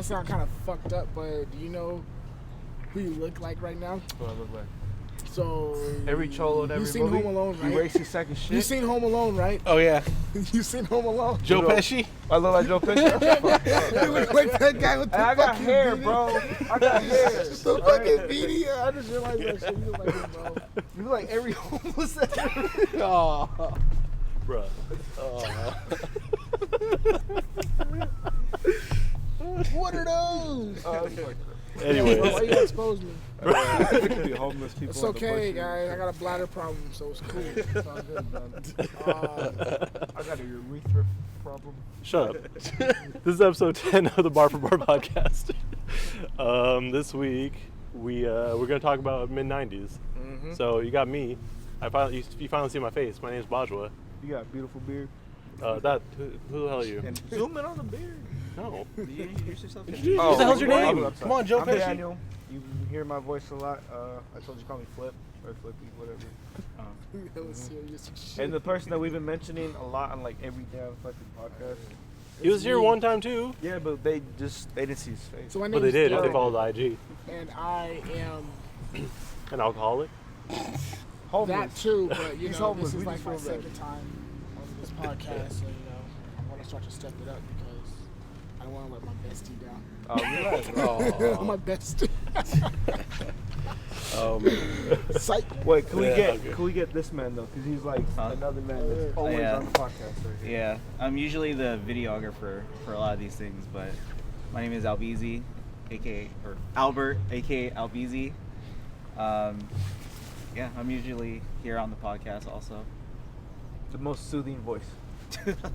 sound kind of fucked up, but do you know who you look like right now? What I look like? So Every cholo in every you seen movie. Home Alone, right? You racy sack of shit. You seen Home Alone, right? Oh yeah. You seen Home Alone? Joe Pesci. I look like Joe Pesci. You look like that guy with the I got fucking hair, beanie. bro. I got hair. The fucking beanie. I just realized that shit. You look like him, bro. You look like every homeless. Oh. Bruh. What are those? Anyways. Why you expose me? It could be homeless people. It's okay, guys. I got a bladder problem, so it's cool. It's all good, man. I got a urethra problem. Shut up. This is episode 10 of the Bar for Bar podcast. This week, we're going to talk about mid-90s. Mm-hmm. So you got me. You finally see my face. My name's Bajwa. You got a beautiful beard. Who the hell are you? And zoom in on the beard. No. Did you introduce yourself? What the hell's your name? I'm Come on, Joe I'm Pesci. Daniel. You hear my voice a lot. I told you to call me Flip or Flippy, whatever. That was serious shit. And the person that we've been mentioning a lot on like every damn fucking podcast. He was here one time too. Yeah, but they didn't see his face. So my name But they is did. Derek, They followed the IG. and I am An alcoholic. Homeless. that too, but you He's know, homeless. this is We like just my feel bad. second time on this podcast, so you know, I want to start to step it up because I don't want to let my bestie down. Oh, relax, bro. My bestie. Oh man. Psych. Wait, can Yeah, we get this man though? Because he's like another man that's always Yeah. on the podcast right here. Yeah, I'm usually the videographer for a lot of these things, but my name is Albizi, aka or Albert, aka Albizi. Yeah, I'm usually here on the podcast also. The most soothing voice.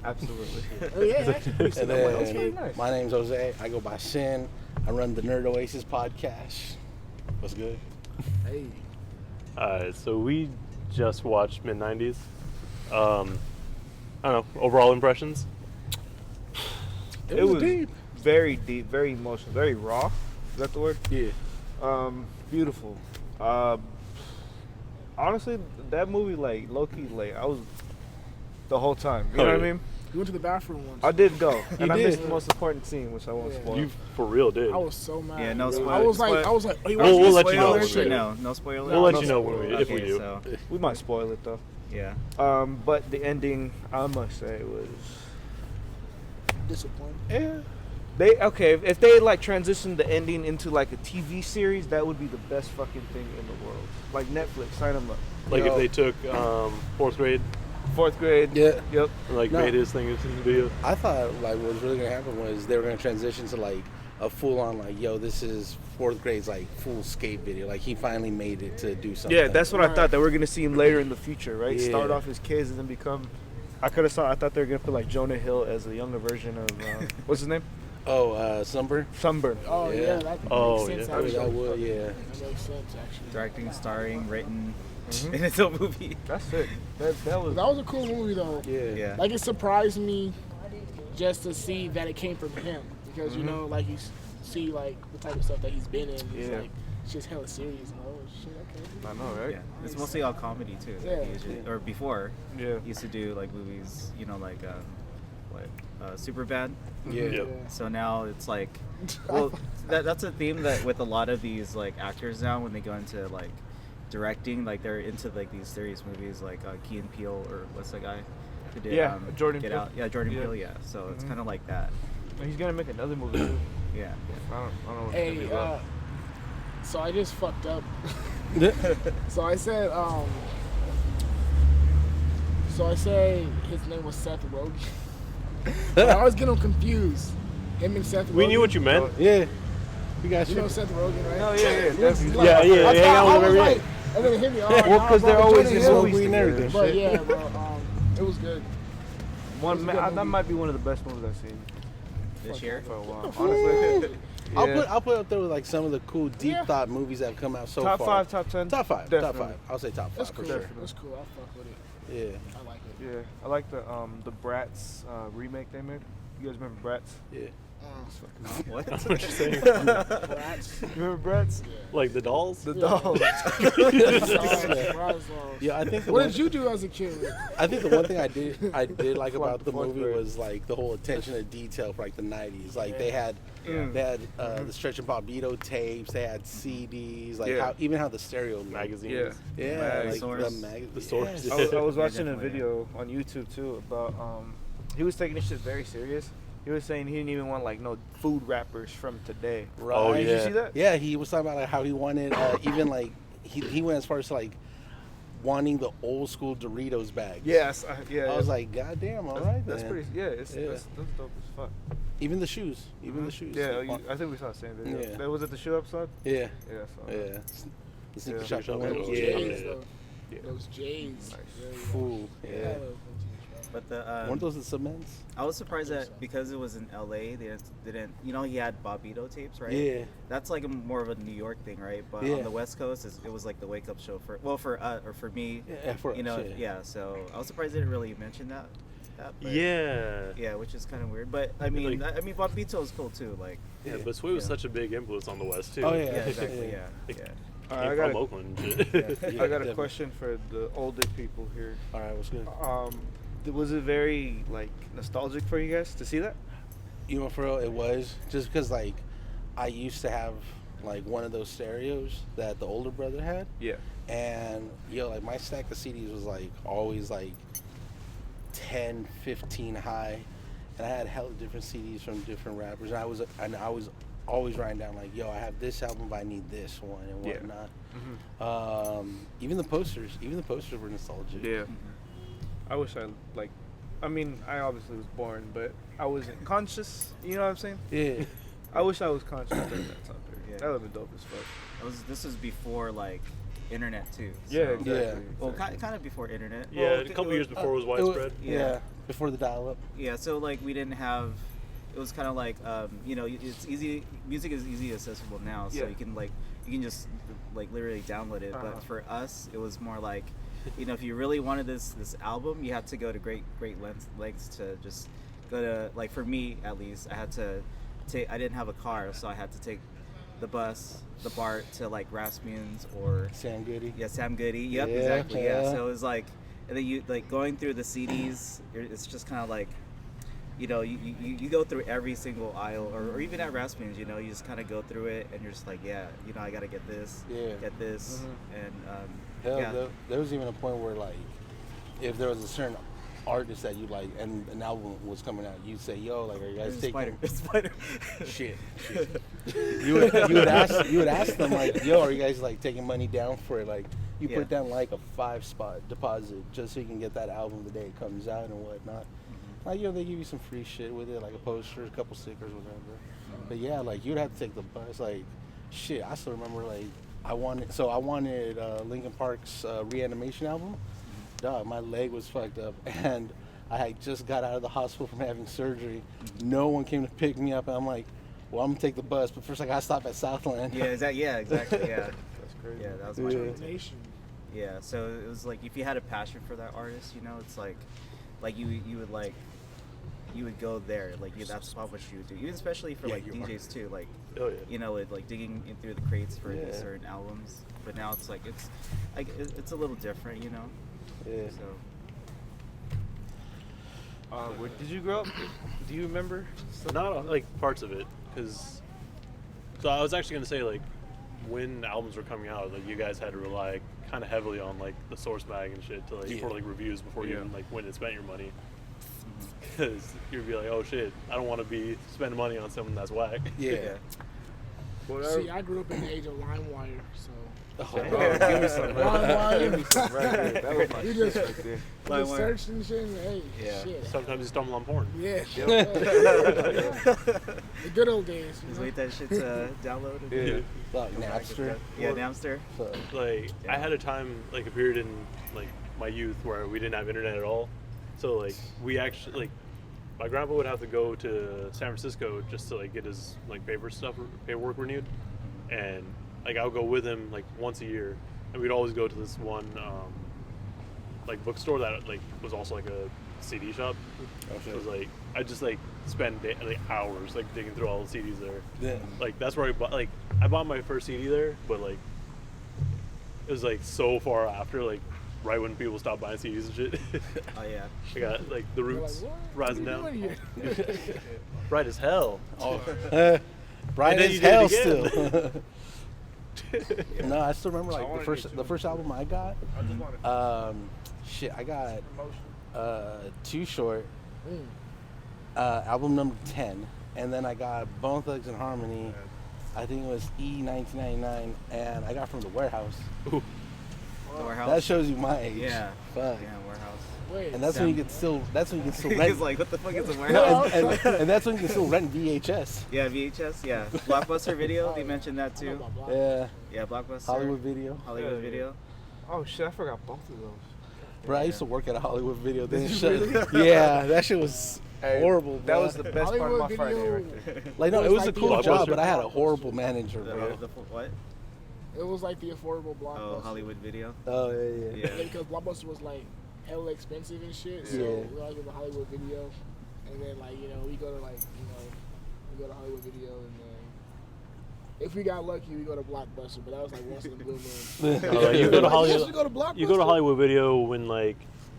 Absolutely. Oh yeah, actually, And That's then very nice. my name's Jose. I go by Sin. I run the Nerd Oasis podcast. What's good? hey, Alright, so we just watched mid-90s. I don't know, overall impressions? It was deep. Very deep, very emotional, very raw. Is that the word? Yeah. Beautiful. Honestly, that movie, like, low-key, like, I was the whole time. You know what I mean? you went to the bathroom once. I did go. And I did. missed the most important scene, which I won't Yeah. spoil. You for real did. I was so mad. Yeah, no bro. spoil- I was like, spoil- oh, you We'll watched let you know spoilers? when we do. No spoilers. We'll let no you know when if we Okay, do. so We might spoil it, though. yeah, But the ending, I must say, was... Disappointed. Yeah. If they like transitioned the ending into like a TV series, that would be the best fucking thing in the world. Like Netflix, sign them up. Like Yo. if they took fourth grade Fourth grade. Yeah. Yep. and like No. made his thing into the video. I thought like what was really gonna happen was they were gonna transition to like a full on like, yo, this is fourth grade's like full skate video. Like he finally made it to do something. Yeah, that's what I Right. thought, that we're gonna see him later in the future, right? Yeah. Start off as kids and then become. I thought they were gonna put like Jonah Hill as a younger version of what's his name? Sunburn. Sunburn. Oh Yeah. yeah, that Oh, makes sense. yeah. Actually. That would, yeah. That makes sense actually. directing, starring, written Mhm. in its own movie. That's it. That was. That was a cool movie though. Yeah. Yeah. Like it surprised me just to see that it came from him because you know, like you see like the type of stuff that he's been in. It's Yeah. like it's just hella serious. And, oh shit, okay. I know, right? Yeah, it's mostly all comedy too. Yeah. He usually, or before, Yeah. he used to do like movies, you know, like Superbad. Yeah. Yep. So now it's like, well, that's a theme that with a lot of these like actors now when they go into like directing, like they're into like these serious movies like Key and Peele or what's the guy who did Yeah, Jordan Get Peele. Out? Yeah, Jordan Yeah. Peele. Yeah, so it's Mhm. kind of like that. He's gonna make another movie too. Yeah. I don't know what's gonna Hey, be about. so I just fucked up. So I said his name was Seth Rogen. But I always get him confused. Him and Seth Rogen. We knew what you meant. Yeah. We got You know you. Seth Rogen, right? No, yeah, definitely. Yeah, yeah, That's hang how out with I him was every like, day. and then it hit me. Oh, Well, nah, 'cause bro, they're always Jonah in Hill. movies weed and together. everything. But yeah, bro, it was good. One, It's a good that movie. might be one of the best movies I've seen This year. for a while. Honestly, I'll put up there with like some of the cool deep Yeah. thought movies that have come out so top far. 5, top 10. Top five. Definitely. Top five. I'll say top five That's for cool. sure. That's cool. I fuck with it. Yeah. I like it. Yeah, I like the Bratz remake they made. You guys remember Bratz? Yeah. What? What you saying? Bratz. Remember Brett's? Like the dolls? The dolls. Yeah, I think. What did you do as a kid? I think the one thing I did like about the Fourth movie grade. was like the whole attention to detail for like the '90s. Like they had the Stretch and Bobbito tapes. They had CDs. Like Yeah. even how the stereo looked. Magazines. Yeah. Yeah, like Source. the Source. yes. I was watching a Definitely. video on YouTube too about he was taking this shit very serious. He was saying he didn't even want like no food rappers from today. Right. Oh, Did yeah. you see that? Yeah, he was talking about like how he wanted even like he went as far as like wanting the old school Doritos bags. Yes. Yeah. I was like, God damn, all right. That's then. pretty. Yeah. That's dope as fuck. Even the shoes. Even the shoes. Yeah. Like, I think we saw the same video. Yeah. That was it. The shoe episode. yeah. Yeah. I saw that. Yeah. The sneaker Yeah. shop. Shop. one. Those Yeah. J's, though. Yeah. Those J's. Fool. Yeah. But the Weren't those the cements? I was surprised that because it was in LA, they didn't you know, he had Bobbito tapes, right? Yeah. That's like more of a New York thing, right? But Yeah. on the West Coast, it was like the wake up show for me. Yeah, for You know, us, yeah. So I was surprised they didn't really mention that. But, Yeah. Yeah, which is kind of weird. But I mean, Like- Bobbito is cool too. Like, Yeah, but Sway was Yeah. such a big influence on the West too. Oh, yeah. yeah, exactly. Yeah, Like- yeah. All Came right, from Oakland. and shit. Yeah, I got a definitely. question for the older people here. All right, what's good? Was it very like nostalgic for you guys to see that? You know, for real, it was just because like I used to have like one of those stereos that the older brother had, Yeah. and like my stack of CDs was like always like 10, 15 high, and I had hella different CDs from different rappers, and I was always writing down like, I have this album, but I need this one and Yeah. whatnot. Even the posters were nostalgic. Yeah. I wish I mean, I obviously was born, but I wasn't conscious. You know what I'm saying? Yeah. I wish I was conscious during that time period. Yeah. That would have been dope as fuck. This was before like internet too. Yeah, so- exactly. Yeah. Well, exactly. kind of before internet. Yeah, Well, a couple years before it was It widespread. yeah. Before the dial-up. Yeah, so like we didn't have. It was kind of like it's easy. Music is easy accessible now, so Yeah. you can just like literally download it. Uh-huh. But for us, it was more like, if you really wanted this album, you had to go to great lengths to just go to, like, for me at least, I had to take. I didn't have a car, so I had to take the bus, the BART to like Rasmussen's or Sam Goody. Sam Goody. Yep, Yeah, exactly. Yeah. yeah. So it was like, and then you like going through the CDs. It's just kind of like, you go through every single aisle, or even at Rasmussen's, you just kind of go through it, and you're just like, I gotta get this, Yeah. get this, and Hell, yeah. there was even a point where like, if there was a certain artist that you like and an album was coming out, you'd say, like, are you guys taking Spider. shit? you would ask them like, are you guys like taking money down for it? Like, you Yeah. put down like a 5-spot deposit just so you can get that album the day it comes out and whatnot. Like, they give you some free shit with it, like a poster, a couple stickers, whatever. But yeah, like, you'd have to take the bus. Like, shit, I still remember, like, I wanted Linkin Park's Reanimation album. Dog, my leg was fucked up, and I had just got out of the hospital from having surgery. No one came to pick me up, and I'm like, well, I'm gonna take the bus, but first I gotta stop at Southland. Yeah, exactly. Yeah. That's crazy. Yeah, that was my Determination. Yeah, so it was like if you had a passion for that artist, it's like you would go there, like that's what you would do. Even especially for Yeah, like you DJs too, like Oh yeah. with like digging in through the crates for Yeah. certain albums. But now it's like it's a little different, Yeah. So Where did you grow up? Do you remember? Not like parts of it, so I was actually gonna say like when albums were coming out, like you guys had to rely kind of heavily on like the source mag and shit to like for like reviews before you even like went and spent your money, because you'd be like, oh shit, I don't want to be spending money on something that's whack. Yeah. See, I grew up in the age of LimeWire, so. Oh, Give me some. LimeWire. Give me some right here. That was my You shit just- right there. Just search and shit, and hey, Yeah. shit. Sometimes you stumble on porn. Yeah. Yep. The good old days. just wait that shit to download. And Yeah. Like Napster. Yeah, Napster. So, Like I had a time, like a period in like my youth where we didn't have internet at all, so like we actually like my grandpa would have to go to San Francisco just to like get his like paperwork renewed, and like I would go with him like once a year, and we'd always go to this one like bookstore that like was also like a CD shop. Oh, shit. It was like I just like spend like hours like digging through all the CDs there. Yeah. Like that's where I bought my first CD there, but like it was like so far after, like right when people stopped buying CDs and shit. Oh yeah. I got like the You're Roots like, rising what are you down. doing here? Bright as hell. Oh, And bright then as you did it hell again. still. No, I still remember like the first album I got. I just wanted Shit, I got promotion. Too Short, Mm. album number 10, and then I got Bone Thugs and Harmony. I think it was E1999, and I got from the Warehouse. Ooh. The Warehouse. That shows you my age. Yeah. Fuck. Yeah, Warehouse. Wait. And that's when you can still. That's when you can still rent. He's like, what the fuck is a No, Warehouse? and that's when you can still rent VHS. Yeah, VHS. Yeah, Blockbuster Video. They mentioned that I know too. about Block. Yeah, Yeah, Blockbuster. Hollywood Video. Hollywood Yeah, yeah. Video. Oh shit, I forgot both of those. Bro, I used to work at a Hollywood Video. Then Did you shut. really? Yeah, that shit was Hey, horrible. That bro. was the best part of Hollywood my Friday Video. right there. like no, it it was was a like cool the job, Blockbuster. but I had a horrible manager, The, bro. what? It was like the affordable Blockbuster. Oh, Hollywood Video. Oh yeah. Yeah. Yeah, because Blockbuster was like hella expensive and shit. So Yeah. we always go to Hollywood Video, and then like we go to we go to Hollywood Video, and then if we got lucky, we go to Blockbuster. But that was like once in a blue moon. You go to Like, Hollywood. yes, we go to Blockbuster. You go to Hollywood Video when like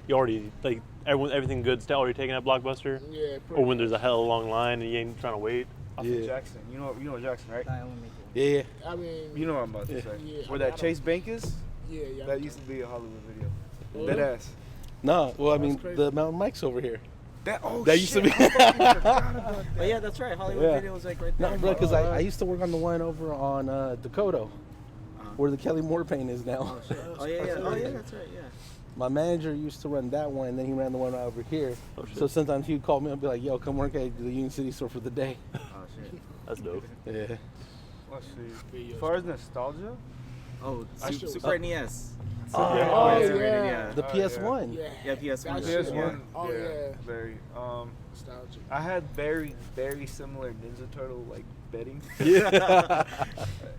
you already like everything good's already taken at Blockbuster, Yeah. or when there's a hella long line and you ain't trying to wait. Off Yeah. of Jackson. You know Jackson, right? Yeah. I mean. You know what I'm about to Yeah. say. Yeah, Where I that don't- Chase Bank is? Yeah. That used to be a Hollywood Video. Oh, Dead yeah? ass. No, well, I That's mean, crazy. the Mountain Mike's over here. That That used to be- I fucking forgot about Oh that. yeah, that's right. Hollywood Yeah. Video was like right there. No, bro, because I used to work on the one over on Dakota, where the Kelly Moore paint is now. Oh shit. Oh yeah, yeah. Oh yeah, that's right. Yeah. My manager used to run that one, and then he ran the one over here. Oh, shit. So sometimes he would call me and be like, "Yo, come work at the Union City store for the day." Oh shit. That's dope. Yeah. Let's see. Video As far as nostalgia, Oh, I should- Super NES. Oh, yeah. Super NES, yeah. The Oh, PS1. Yeah. Yeah, PS1. That PS1. shit, yeah. Oh yeah. Very. Nostalgic. I had very similar Ninja Turtle like bedding. Yeah.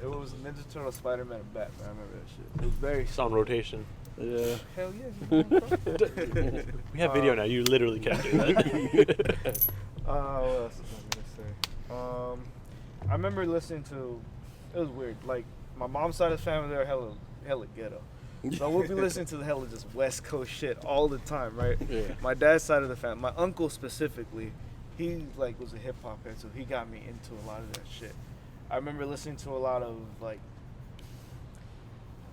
It was Ninja Turtle, Spider-Man, and Batman. I remember that shit. It was very. It's on rotation. Yeah. Hell yeah. We have video now. You literally can't do that. What else was I gonna say? I remember listening to. It was weird. Like my mom's side of the family, they're hella ghetto. So we'll be listening to the hella just West Coast shit all the time, right? Yeah. My dad's side of the family, my uncle specifically, he like was a hip hop head, so he got me into a lot of that shit. I remember listening to a lot of like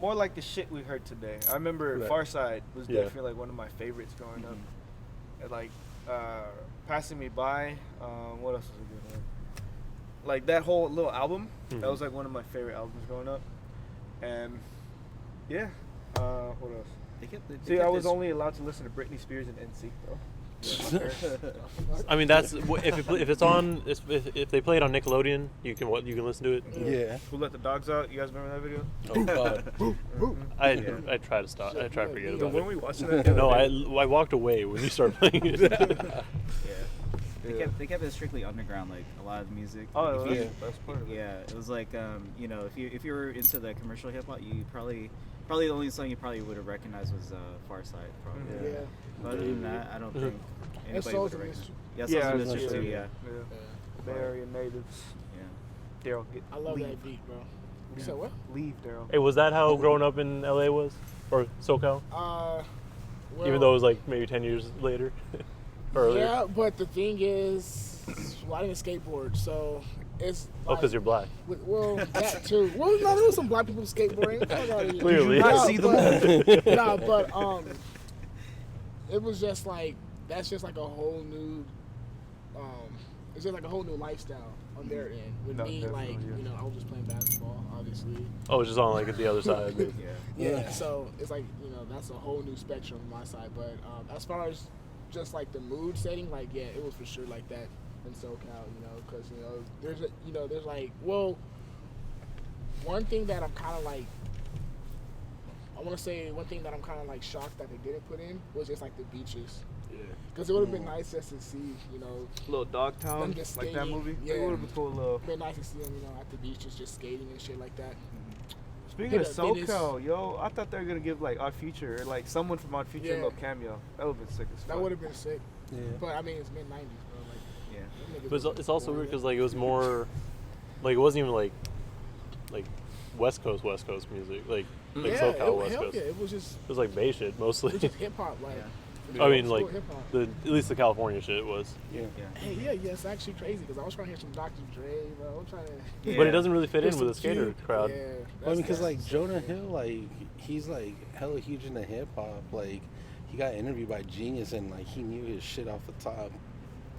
more like the shit we heard today. I remember Right. Far Side was Yeah. definitely like one of my favorites growing up. And like Passing Me By, what else was a good one? Like that whole little album, that was like one of my favorite albums growing up. And yeah, what else? They See, kept I was this- only allowed to listen to Britney Spears and NSYNC though. I mean, that's if it's on if they play it on Nickelodeon, you can listen to it. Yeah. Who Let the Dogs Out? You guys remember that video? Oh God. I try to stop. I try to forget Yo, about when it. we watching that? the No, other day? I walked away when you started playing it. Yeah. Yeah. They kept it strictly underground, like a lot of the music. Oh, Like, if yeah. you- That's part of it. Yeah, it was like if you were into the commercial hip hop, you probably the only song you probably would have recognized was Far Side, probably. Mhm. Yeah. But other than that, I don't think And anybody Souls would have of recognized. Mystery. Yeah, Yeah, Souls of that's Mystery true. too. Yeah, Bay Area natives. yeah. Daryl, get I love leave. that beat, bro. You said what? Leave, Daryl. Hey, was that how growing up in LA was, or SoCal? Well, Even though it was like maybe 10 years later, earlier. Yeah, but the thing is, well, I didn't skateboard, so it's. Oh, because you're black. Well, that too. Well, no, there was some black people skateboarding. Fuck outta here. Clearly. No, See the but, no, but it was just like that's just like a whole new. It's just like a whole new lifestyle on their end. With No, me, definitely, like yeah. I was just playing basketball, obviously. Oh, it's just on like at the other side. Yeah. Yeah, so it's like that's a whole new spectrum on my side. But as far as just like the mood setting, like yeah, it was for sure like that in SoCal, because there's like one thing that I'm kind of like. I want to say one thing that I'm kind of like shocked that they didn't put in was just like the beaches. Yeah. Because it would have been nice just to see, Little Dogtown, Them just like that skating. movie. Yeah. It would have been cool. been nice to see them, at the beaches just skating and shit like that. Speaking of hit a Venice. SoCal, yo, I thought they were gonna give like Odd Future or like someone from Odd Future a Yeah. little cameo. That would have been sick as fuck. That would have been sick. Yeah. But I mean, it's mid '90s, bro. Like, Yeah. them niggas But was it's also born weird then. because like it was more, like it wasn't even like West Coast music, like yeah, SoCal it, West hell Coast. yeah, It it was just was like Bay shit mostly. hip hop, like. Yeah. I mean, old school like hip-hop. at least the California shit was. Yeah. Yeah. Hey, yeah, it's actually crazy because I was trying to hear some Dr. Dre, bro. I'm trying to. Yeah. But it doesn't really fit hear in with the some skater Cube. crowd. Yeah, Well, I mean, that's- because like that's- Jonah Hill, like he's like hella huge into hip hop. Like he got interviewed by Genius and like he knew his shit off the top.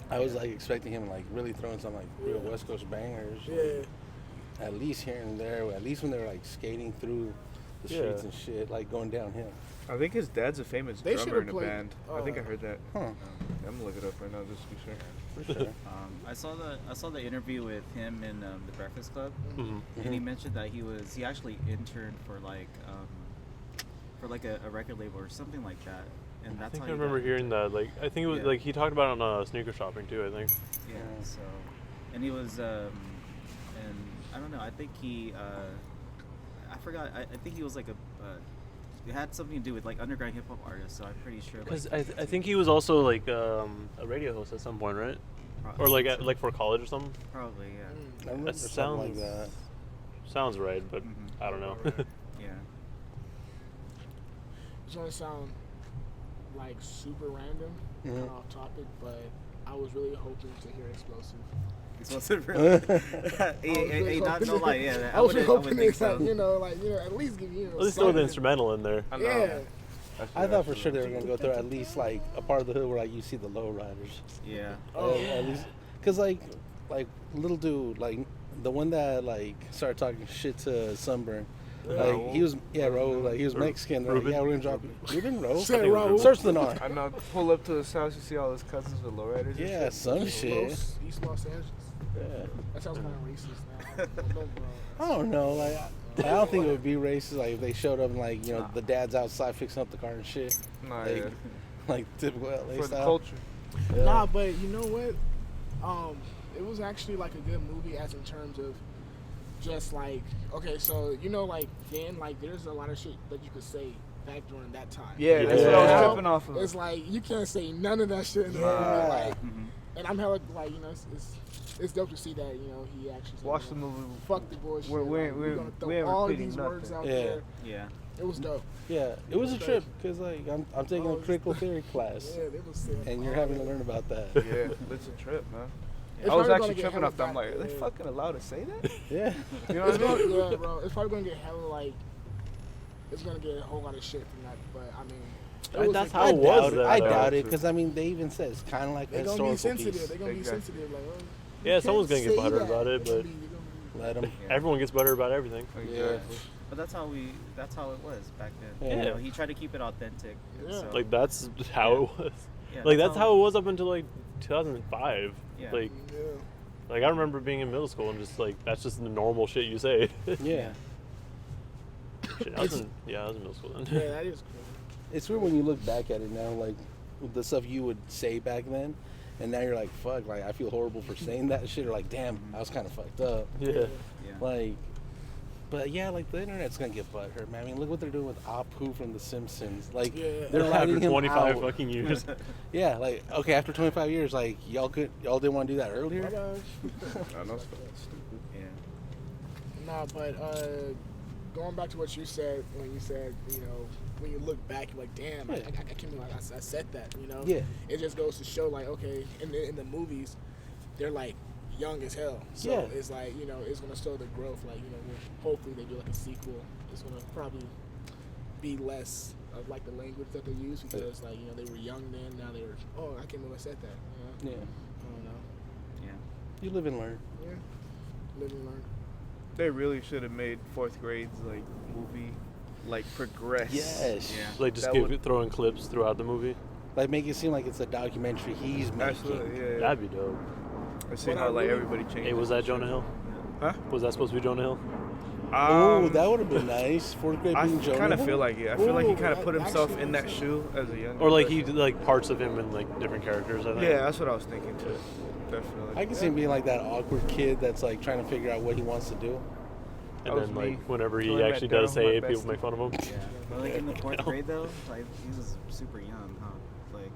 I was like expecting him like really throwing some like real Yeah. West Coast bangers. Yeah. Like, at least here and there. At least when they were like skating through the Yeah. streets and shit, like going downhill. I think his dad's a famous They drummer should've in a played, band. I think I heard that. Huh? I'm gonna look it up right now just to be sure. For sure. I saw the interview with him in the Breakfast Club, Mhm. and he mentioned that he actually interned for like a record label or something like that, and I that's think how I he remember got hearing that. Like I think it was Yeah. like he talked about it on sneaker shopping too. I think. Yeah. Yeah. So, and he was and I don't know. I think he I forgot. I think he was like it had something to do with like underground hip hop artists. So I'm pretty sure. Because Like, I think he was also like a radio host at some point, right? Or like so. like for college or something. Probably, yeah. I remember That something like sounds that. sounds right, but Mhm. I don't know. Yeah. It's gonna sound like super random, Mhm. kind of off topic, but I was really hoping to hear Explosive. Explosive, really? Hey, not no lie, yeah. I was wouldn't hoping think it's like, so. at least give you. At least throw the something. instrumental in there. I know. Yeah. That's I what thought for should sure they do. were gonna go through at least like a part of the hood where like you see the low riders. Yeah. Oh, At least, cause like little dude, like the one that like started talking shit to Sunburn. Like he was Raul, like he was Mexican. They're like, Ruben? yeah, we're gonna drop it. Ruben Raul? Say Raul. Search the R. I know. Pull up to his house, you see all his cousins with lowriders. and Yeah, shit. some shit. East Los Angeles. Yeah. That sounds kind of racist now. Don't, bro. I don't know, like I don't think it would be racist like if they showed up and like, you know, Nah. the dad's outside fixing up the car and shit. Nah, Like, yeah. like typical LA For the style. culture. Yeah. Nah, but you know what? It was actually like a good movie as in terms of just like, okay, so like then like there's a lot of shit that you could say back during that time. Yeah, that's what I was Yeah. tripping off of. It's like you can't say none of that shit in the Yeah. movie, like, Mhm. and I'm hella like it's dope to see that he actually said, Watch the movie. fuck the bullshit. We're gonna we ain't throw all repeating these nothing. words out Yeah. there. Yeah. It was dope. Yeah, it was a trip because like I'm taking Oh, a it's critical the- theory class, Yeah, they was saying and you're all having to that. learn about that. Yeah, it's a trip, man. It's I was probably actually gonna get tripping hella off that. I'm back- like, are they yeah. fucking allowed to say that? Yeah, You know what I It's mean? gonna, yeah, bro. It's probably gonna get hella like. It's gonna get a whole lot of shit from that, but I mean. it was That's a- how I it was doubt it. then, I though. doubt it because I mean they even said it's kind of like a They're gonna be historical sensitive. piece. They're gonna be Exactly. sensitive. Like, oh, Yeah, you someone's can't gonna get say butthurt that. about it, They're but gonna be- Let them. Yeah. everyone gets better about everything. Exactly. But that's how it was back then. Yeah. You know, he tried to keep it authentic. and Yeah. So, Like that's how it was. yeah, Like that's how it was up until like 2005. Yeah. Like Yeah. like I remember being in middle school and just like that's just the normal shit you say. Yeah, Shit, I was in middle school then. Yeah, that is cool. it's weird when you look back at it now, like the stuff you would say back then, and now you're like, fuck, like I feel horrible for saying that shit, or like, damn, I was kind of fucked up. Yeah. Yeah. Like, but yeah, like the internet's gonna get butthurt, man. I mean, look what they're doing with Apu from The Simpsons. Like, Yeah. they're After writing him 25 out. fucking years. Yeah, like okay, after 25 years, like y'all didn't want to do that earlier. But, I know it's fucking stupid. Yeah. nah, but going back to what you said when you said, when you look back, you're like, damn, I Yeah. can't believe I said that, Yeah. It just goes to show, like, okay, in the movies, they're like young as hell. So Yeah. it's like, it's gonna show the growth. Like, hopefully they do like a sequel. It's gonna probably be less of like the language that they use because like they were young then. Now they're I can't believe I said that. Yeah, I don't know. Yeah. you live and learn. Yeah, live and learn. They really should have made fourth grade's like movie like progress. Yes. Yeah. Like just That throwing clips throughout the movie. Like make it seem like it's a documentary he's making. Absolutely. Yeah. yeah. That'd be dope. I seen But how I like really- everybody changed. Hey, was that Jonah Hill? Huh? Was that supposed to be Jonah Hill? Oh, that would have been nice. Fourth grade I being Jonah. kind of feel like it. I feel like he Ooh, kind of that put himself actually in that makes shoe as a young. Or like he did like parts of him in like different characters, I think. Yeah, that's what I was thinking too. Definitely. I can see him being like that awkward kid that's like trying to figure out what he wants to do. And That was then me. like whenever he Until I met actually does Daryl, say my it, people bestie. make fun of him. Yeah, but like in the fourth grade though, like he was super young, huh? Like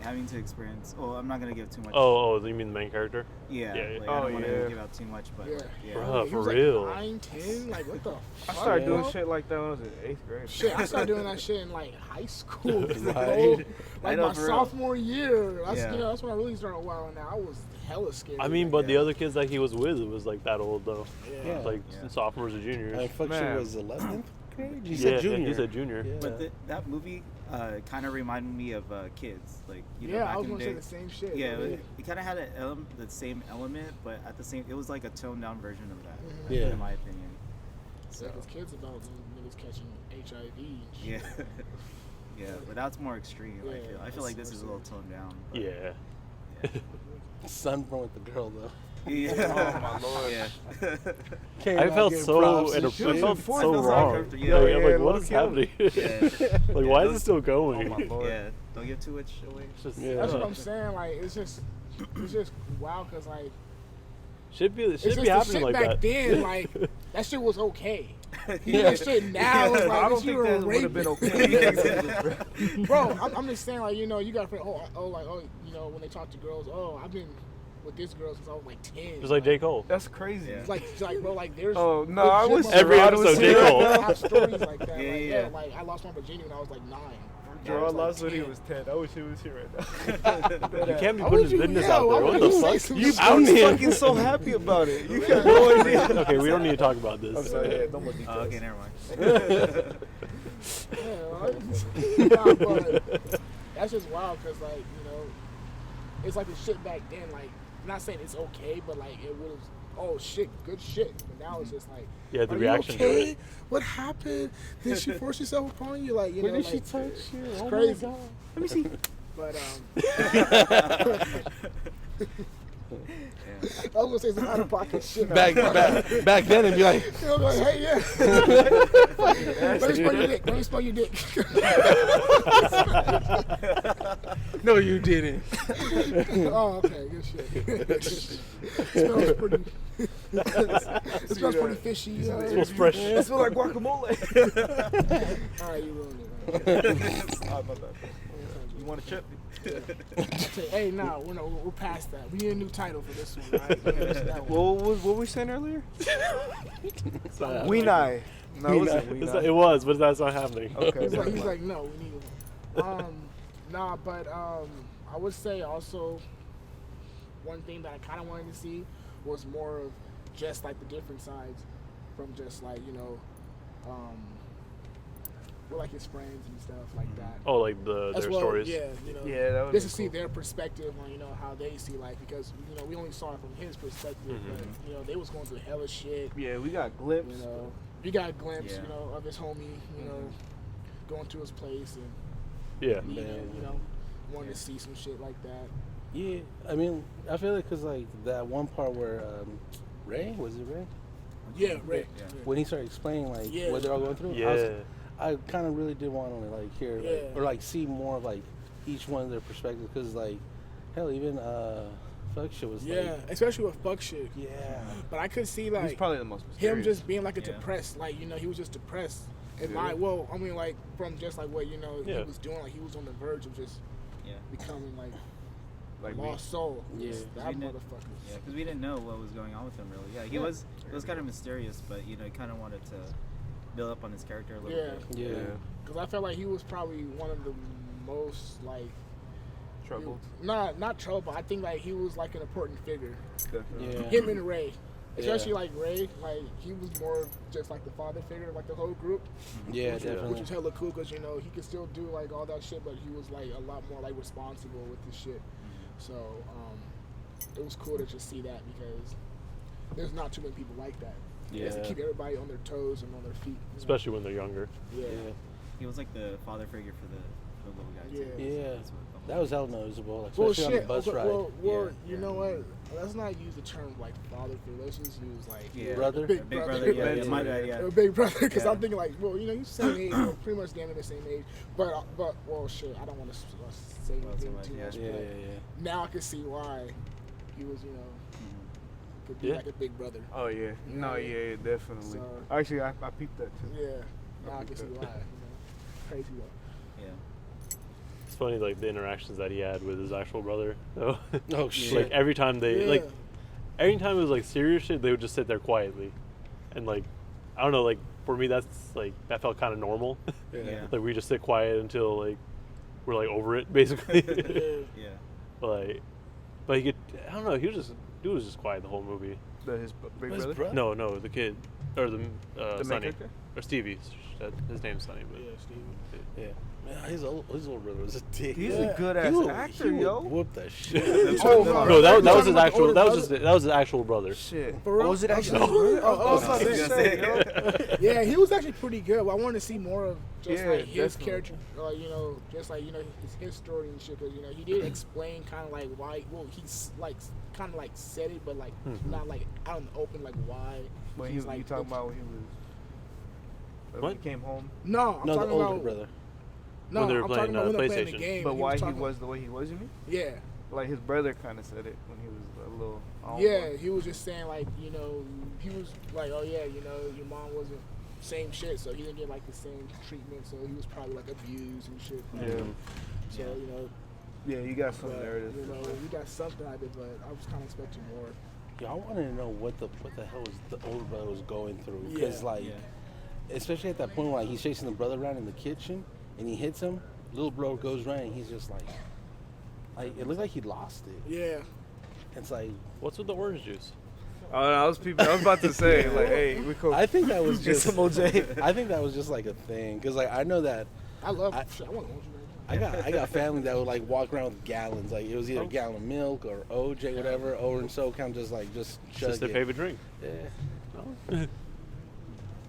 having to experience. Oh, I'm not gonna give too much. Oh, you mean the main character? yeah. yeah. Like, Oh, I don't want yeah. to give out too much, but Yeah. yeah. Bruh, He for was real. Like 9, 10, like what the I fuck, started doing bro? shit like that when I was in 8th grade. Shit, I started doing that shit in like high school, bro. Right. I Like know, my for real. sophomore year. That's Yeah. you know that's when I really started wilding out. I was hella scared. I mean, like but that. the other kids that he was with was like that old though. Yeah. Like Yeah. sophomores or juniors. I fuck shit Man. was 11th grade. You Yeah, said yeah, junior. he said junior. Yeah. But that movie kind of reminded me of Kids. Like you know, Yeah, back I was in gonna the say day. the same shit. Yeah, bro. it kind of had the same element, but at the same, it was like a toned down version of that, Yeah. in my opinion. So Like, his kids about niggas catching HIV and shit. yeah, yeah, but that's more extreme. Yeah, I feel like this is a little toned down. But Yeah. Sunburn with the girl though. Yeah. Oh, my lord. Yeah. Can't I not felt give so props and it shit. felt Fourth so was like wrong. comfortable. Yeah, Yeah, I'm yeah, like, what is low-key. happening? Yeah. Like, Yeah, why is those- it still going? Oh, my lord. Yeah, don't give too much away. It's just, Yeah. That's what I'm saying. Like it's just wow, cause like should be it's just the happening shit like back that. then. Like that shit was okay. Yeah. That shit now is like I don't if you think were that would have been raping- okay. Bro, I'm just saying, like, you know, you got friends, you know, when they talk to girls, I've been with this girl since I was like 10. Just like J. Cole. That's crazy. Yeah. It's like, bro, like, there's. Oh, no, I was legit Every I motherfuckers was episode, J. here. Cole. that have stories like that. Yeah, like, yeah. like, I lost my virginity when I was like 9. Gerard was, like, lost when he 10. was 10. I wish he was here right now. You can't be Why putting would his you- business yeah, out why there. would What you the say fuck? some You shit? I was him. fucking so happy about it. You got no idea. Okay, we don't need to talk about I'm this. sorry, yeah, no more details. Oh, okay, never mind. Yeah, nah, but that's just wild because, like, you know, it's like the shit back then. Like, I'm not saying it's okay, but like it was, oh shit, good shit. But now it's just like, Yeah, the are reaction you to okay? it. What happened? Did she force herself upon you? Like, you know, When did she like, touch you? It's Oh my crazy. God. Let me see. But I was gonna say some out of pocket shit. Back then, it'd be like, You know, like, hey, yeah. Let me spell your dick. Let me spell your dick. no, you didn't. Oh, okay, good shit. Smells pretty. It smells pretty fishy. It smells fresh. It smells like guacamole. All right, you ruined it. Ah, my bad. You want a chip? Say, hey, nah, we're past that. We need a new title for this one, right? Yeah, that's that one. What were we saying earlier? It's not happening. We nigh. No, it wasn't It's we not- nigh. it was, but that's not happening. Okay. He's like, no, we need it. Nah, but I would say also one thing that I kind of wanted to see was more of just like the different sides from just like, you know, with like his friends and stuff like that. Oh, like As their well, stories. yeah, you know, Yeah, that would just be to see cool. their perspective on, you know, how they see life, because, you know, we only saw it from his perspective, but, you know, they was going through hella shit, Yeah, we got glimpse. you know. You got a glimpse, Yeah. you know, of his homie, you know, going to his place and Yeah. eating, you know, wanting to see some shit like that. Yeah, I mean, I feel like because like that one part where Ray, was it Ray? Yeah, right. Yeah. When he started explaining like Yeah. what they're all going through, Yeah. I kind of really did want to like hear like, Yeah. or like see more of like each one of their perspectives, because like hell, even fuck shit was Yeah, like, especially with fuck shit. yeah, But I could see He's like probably the most him mysterious. just being like a Yeah. depressed, like, you know, he was just depressed. In Yeah. my, well, I mean, like from just like what, you know, Yeah. he was doing, like he was on the verge of just Yeah. becoming like like lost soul. Yeah. Just that We didn't- motherfucker. Yeah, because we didn't know what was going on with him really. Yeah, he Yeah. was kind of mysterious, but you know, he kind of wanted to build up on his character a little Yeah. bit. yeah, Because I felt like he was probably one of the most like troubled. not trouble. I think like he was like an important figure. Definitely. yeah. Him and Ray, especially Yeah. like Ray, like he was more of just like the father figure of like the whole group. Yeah, which definitely. was hella cool because, you know, he could still do like all that shit, but he was like a lot more like responsible with this shit. So it was cool to just see that, because there's not too many people like that. He has to Yeah. keep everybody on their toes and on their feet. you know? Especially when they're younger. Yeah. Yeah. He was like the father figure for the little guy too. Yeah. Yeah. That's what the That whole- was hell noticeable, like, Well, especially on shit. the bus okay, ride. well, Yeah, you yeah. know what? Let's not use the term like father figure. Let's just use like Yeah. Brother? big, Big brother. brother. Yeah, Yeah. yeah, my bad. Yeah. A big brother, because Yeah. I'm thinking like, well, you know, he's the same age, you know, pretty much damn near the same age. But well, shit, I don't want to say Well, anything too much, too yeah. much. Yeah, But yeah, now I can see why he was, you know, could be Yeah. like a big brother. Oh yeah. You know No, what I mean? yeah, definitely. So- Actually, I peeped that too. Yeah, now I can see why. You know, crazy though. Yeah. It's funny, like the interactions that he had with his actual brother. Though. Oh shit. Like every time they Yeah. like, every time it was like serious shit, they would just sit there quietly, and like, I don't know, like for me that's like that felt kind of normal. Yeah. Like we just sit quiet until like we're like over it basically. Yeah. Yeah. but he could, I don't know, dude was just quiet the whole movie. His big His brother. brother? No, the kid or the The main Sonny character? or Stevie. His name's Sonny, but Yeah, Steve. Yeah. Man, his old brother was a dick. He's Yeah. a good He ass would- actor, he would yo. Whoop the shit. Oh, no, that was You're his talking about the actual. older That was brother? that was his actual brother. Shit. For real? Oh, was it actually? No. his brother? Oh, I was oh, about to yeah. say, yo. Yeah, he was actually pretty good. But I wanted to see more of just Yeah, like his definitely. character, you know, just like his story and shit. Because he did explain kind of like why. Well, he's like kind of like said it, but like not like out in the open, like why. When he's you like talking about when he was when What? he came home, No, I'm No, the talking older about brother. No, When they were I'm playing, talking about when they're playing PlayStation. the game. but why he talking- was the way he was, you mean? Yeah. Like his brother kind of said it when he was a little. I don't Yeah, know. he was just saying like, he was like, oh yeah, your mom wasn't same shit, so he didn't get like the same treatment, so he was probably like abused and shit. Yeah. So Yeah, you got some but, narrative. we got something out of it, but I was kind of expecting more. Yeah, I wanted to know what the hell was the older brother was going through, because Yeah. like, especially at that point when like he's chasing the brother around in the kitchen and he hits him, little bro goes right and he's just like it looked like he lost it. Yeah. It's like What's with the orange juice? I was about to say like, hey, we could. I think that was Get just some OJ. I think that was just like a thing, because like I know that I love I- shit. I want to watch it I got family that would like walk around with gallons, like it was either Oh. a gallon of milk or OJ, whatever, or and so kind of just It's chug just their it. favorite drink. Yeah.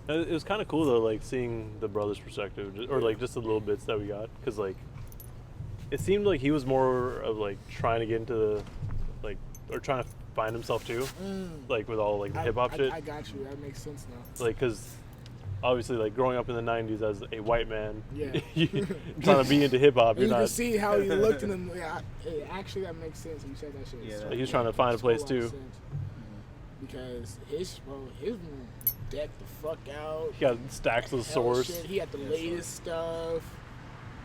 It was kind of cool though, like seeing the brother's perspective, or like just the little bits that we got, because like it seemed like he was more of like trying to get into the like or trying to find himself too, like with all like the hip hop shit, I got you. That makes sense now. like because obviously like growing up in the '90s as a white man, Yeah. you trying to be into hip hop, And you're you can not. see how he looked in them. Yeah, actually, that makes sense. You said that shit. Yeah, So, Like, he was trying to find a makes place, whole lot of too. sense. Because his room decked the fuck out. He got stacks of Hell source. shit. He had the latest stuff.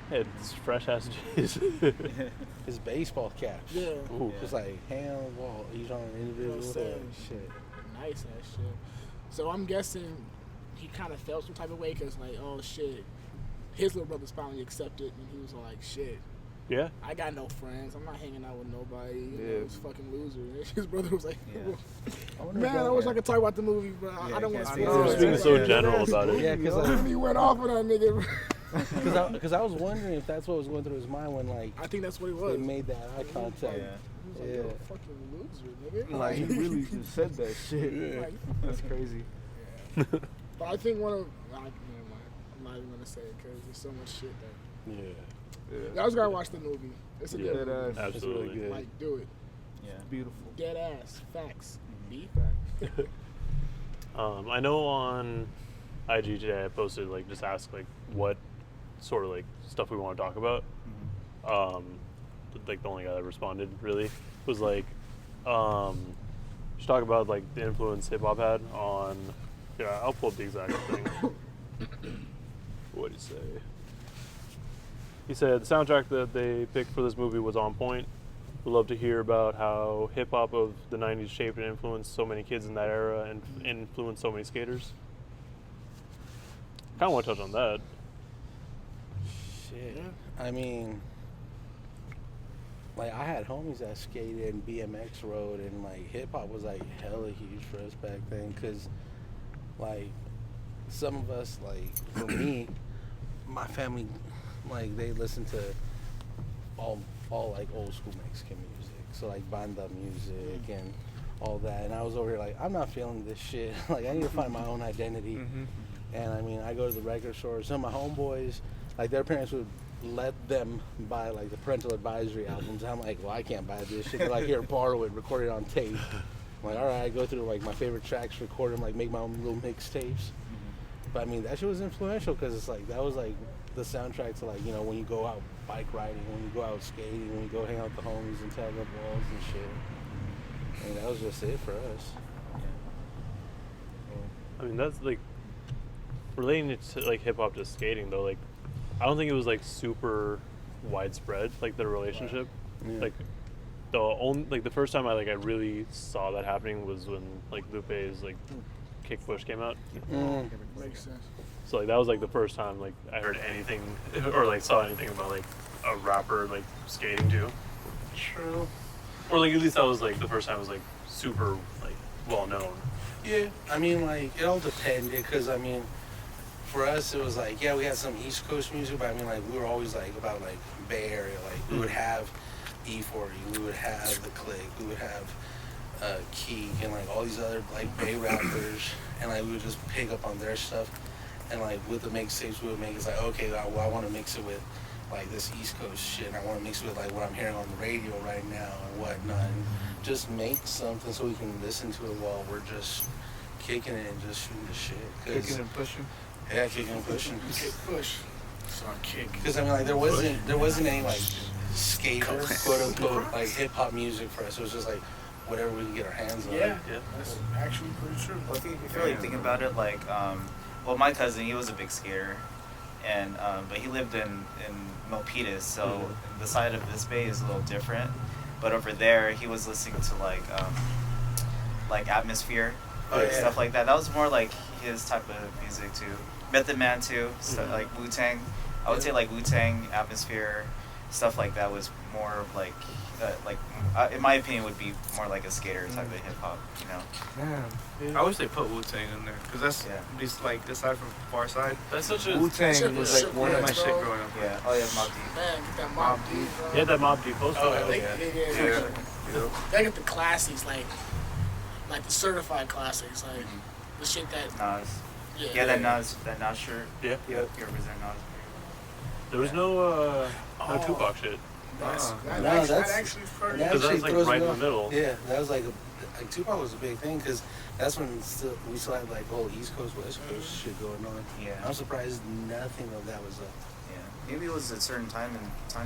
Had fresh ass J's. His baseball caps. Yeah. Ooh. Just like hang on the wall, each on an You know individual. what I'm saying? Shit. Nice ass shit. So I'm guessing he kind of felt some type of way because like, oh shit, his little brother's finally accepted, and he was like, shit, Yeah. I got no friends. I'm not hanging out with nobody. You know, Yeah. it's fucking loser. And his brother was like, Yeah. I wonder if man, that- I wish I could talk about the movie, but Yeah, I don't I want to can't say speak it. to it. You're speaking so Yeah. general about it. Yeah, because And he went off on that nigga. because I was wondering if that's what was going through his mind when like I think that's what it was. they made that eye contact. Yeah. He was like, Yeah. you're a fucking loser, nigga. Like he really just said that shit. Like, That's crazy. but I think one of, never mind. I'm not even gonna say it because there's so much shit that. Yeah. Yeah. Y'all just gotta watch the movie. It's a Yeah. good movie. Dead ass. Absolutely. It's really good. Like, do it. Yeah. Beautiful. Dead ass. Facts. Mm-hmm. Be facts. I know on IG today I posted like just ask like what sort of like stuff we want to talk about. Like the only guy that responded really was like, just talk about like the influence hip hop had on. Yeah, I'll pull up the exact thing. What did he say? He said the soundtrack that they picked for this movie was on point. Would love to hear about how hip hop of the '90s shaped and influenced so many kids in that era and influenced so many skaters. Kind of want to touch on that. Shit. I mean, like I had homies that skated and BMX rode, and like hip hop was like hella huge for us back then. Cause like some of us, like for me, my family, like they listened to all like old school Mexican music, so like banda music and all that. And I was over here like, I'm not feeling this shit. Like I need to find my own identity. Mm-hmm. And I mean, I go to the record store. Some of my homeboys, like their parents would let them buy like the parental advisory albums. I'm like, well, I can't buy this shit. They're like, here, borrow it, record it on tape. I'm like, all right, I go through like my favorite tracks, record them, like make my own little mixtapes. But I mean, that shit was influential because it's like that was like the soundtrack to like, you know, when you go out bike riding, when you go out skating, when you go hang out with the homies and tag up walls and shit. And that was just it for us. I mean, that's like relating it to like hip hop to skating though. Like, I don't think it was like super widespread like the relationship. Yeah. Like the first time I really saw that happening was when like Lupe's like Kick Push came out. Makes sense. So like that was like the first time like I heard anything or like saw anything about like a rapper like skating too. True. Or like at least that was like the first time it was like super like well known. Yeah, I mean, like, it all depended, because, I mean, for us, it was like, yeah, we had some East Coast music, but I mean, like, we were always, like, about, like, Bay Area. Like, we would have E40, we would have The Click, we would have Key, and, like, all these other, like, Bay rappers, and, like, we would just pick up on their stuff, and, like, with the mixtapes, we would make it like, okay, I want to mix it with, like, this East Coast shit, and I want to mix it with, like, what I'm hearing on the radio right now, and whatnot, and just make something so we can listen to it while we're just kicking it and just shooting the shit. Kicking and pushing. Yeah, kicking and pushing. Kick push. So I kick. Because I mean, like, there wasn't any like skater, quote unquote, like hip hop music for us. It was just like whatever we could get our hands on. Yeah, that's actually pretty true. Well, if you really think about it, like, well, my cousin, he was a big skater, and but he lived in Milpitas, so the side of this bay is a little different. But over there, he was listening to like Atmosphere, stuff like that. That was more like his type of music too. Method Man too, stuff like Wu-Tang. I would say like Wu-Tang, Atmosphere, stuff like that was more of like in my opinion, would be more like a skater type of hip hop, you know. Man, I wish they put Wu-Tang in there, because that's just like aside from Far Side, That's such a Wu-Tang was like one of my shit bro. growing up. Yeah. Oh yeah, Mobb Deep. Man, get that Mob Deep. he had that Mobb Deep poster. Yeah. Yeah. They get the classics, like the certified classics, like the shit that. Nas. Yeah, that Nas shirt. Yeah. He represent Nas. There was no Tupac shit. That actually is pretty. Because that was like throws right me in the off. middle. Yeah, that was like Tupac was a big thing, because that's when we still had like whole East Coast, West Coast shit going on. Yeah. I'm surprised nothing of that was up. Yeah. Maybe it was a certain time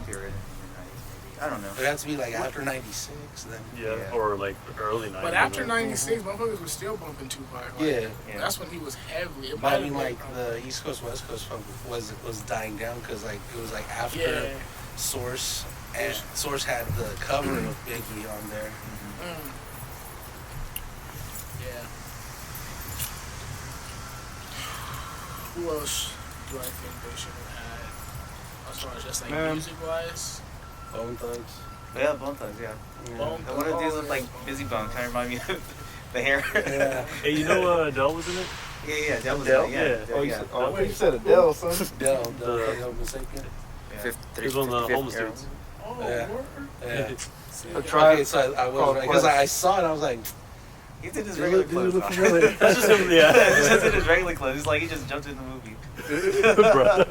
period in the 90s, maybe. I don't know. It had to be like after '96 then. Yeah, Yeah. or like early 90s. But after '96, motherfuckers was still bumping Tupac. Like, Yeah. That's when he was heavily. It But I might mean, have like been- the East Coast, West Coast funk was dying down, because like it was like after Yeah. Source, and Source had the cover of Biggie on there. Yeah. Who else do I think they should have had? As far as just like music wise? Bone Thugs. Yeah, Bone Thugs, yeah. Bone And one of these looked like Busy Bone, kind of remind me of the hair. Yeah. Hey, you know Adele was in it? yeah, that was Adele? it, yeah. Yeah. Oh, you said Adele, son. Del, The- if I'm mistaken. Yeah. He was on the homeless dudes. Oh, Yeah. word? Yeah. A tribe. Okay, so I was called right, because Quest. I saw it, I was like, He's in his Dude, regular dude, clothes. look now. familiar. That's just him, yeah. He's just in his regular clothes. He's like, he just jumped in the movie. Bro,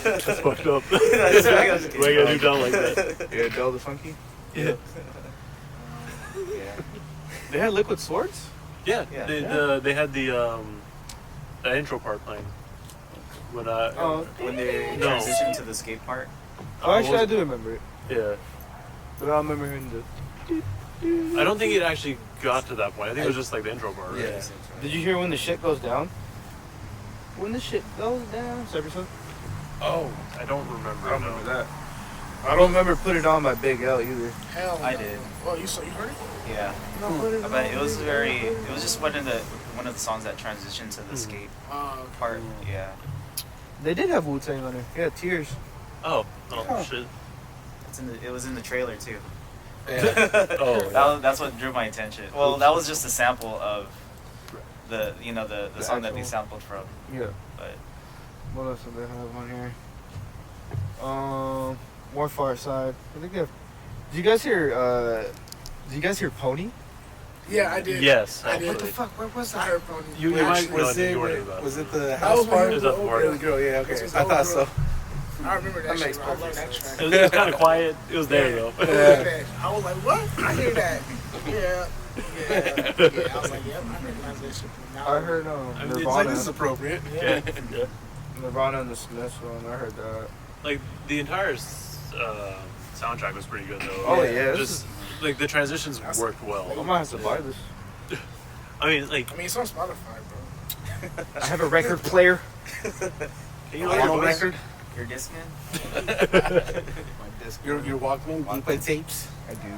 that's fucked up. That's right, I was just Why you gotta do kidding. down like that? Yeah, Adele the Funky. Yeah. Yeah. They had Liquid Swords? Yeah, Yeah. they had the intro part playing. When When they No. transitioned to the skate part. Oh, actually, I do remember it. yeah. But I remember hearing the. I don't think it actually got to that point. I think it was just like the intro part, right? Yeah. Did you hear when the shit goes down? When the shit goes down. This episode? oh, I don't remember. I don't remember that. I don't remember Put It On by Big L either. Hell no. I did. Well, you heard it? Yeah. But it was just one of the songs that transitioned to the skate part. Yeah. They did have Wu-Tang on there. Yeah, Tears. Oh Huh. shit. It was in the trailer too. yeah. Oh, That's what drew my attention. Well, that was just a sample of the The song that they actual- sampled from. Yeah. But What else do they have on here? More Far Side. I think they have. Did you guys hear Pony? Yeah, I did. Yes, I did. absolutely. Fuck, where was I that? heard Pony. You Wait, might know was you it, were about it. was it the was house when party? he was It was over the there. The girl, yeah, okay. This was I old thought girl. so. I remember that, That shit. makes I love perfect that sense. track. It was kind of quiet. It was there though. I heard that. I was like, what? I hear that. Yeah. I was like, yep, I recognize that shit. Now I heard I mean, it's It's like, Nirvana. this is appropriate. Yeah. Yeah. Nirvana and the Smiths one. I heard that. Like the entire soundtrack was pretty good though. Oh, yeah, this Just like the transitions worked well. I might have to buy this. I mean, like, I mean, it's on Spotify, bro. I have a record player. can you Vinyl record. Your Discman? My disc. Your Walkman. Do you play tapes? I do.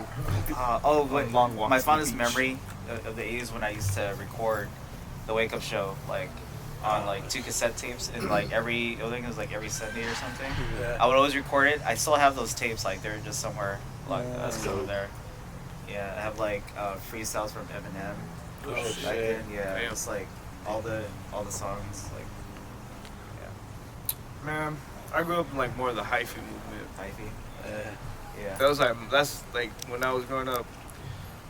My fondest memory of the 80s when I used to record the Wake Up Show, like on like 2 cassette tapes, and like I think it was like every Sunday or something. Yeah. I would always record it. I still have those tapes, like they're just somewhere like still there. Yeah, I have like freestyles from Eminem. Oh, Back shit. then, yeah, Damn. just like all the songs, like Man, I grew up in like more of the hyphy movement. hyphy. Yeah. That's like when I was growing up.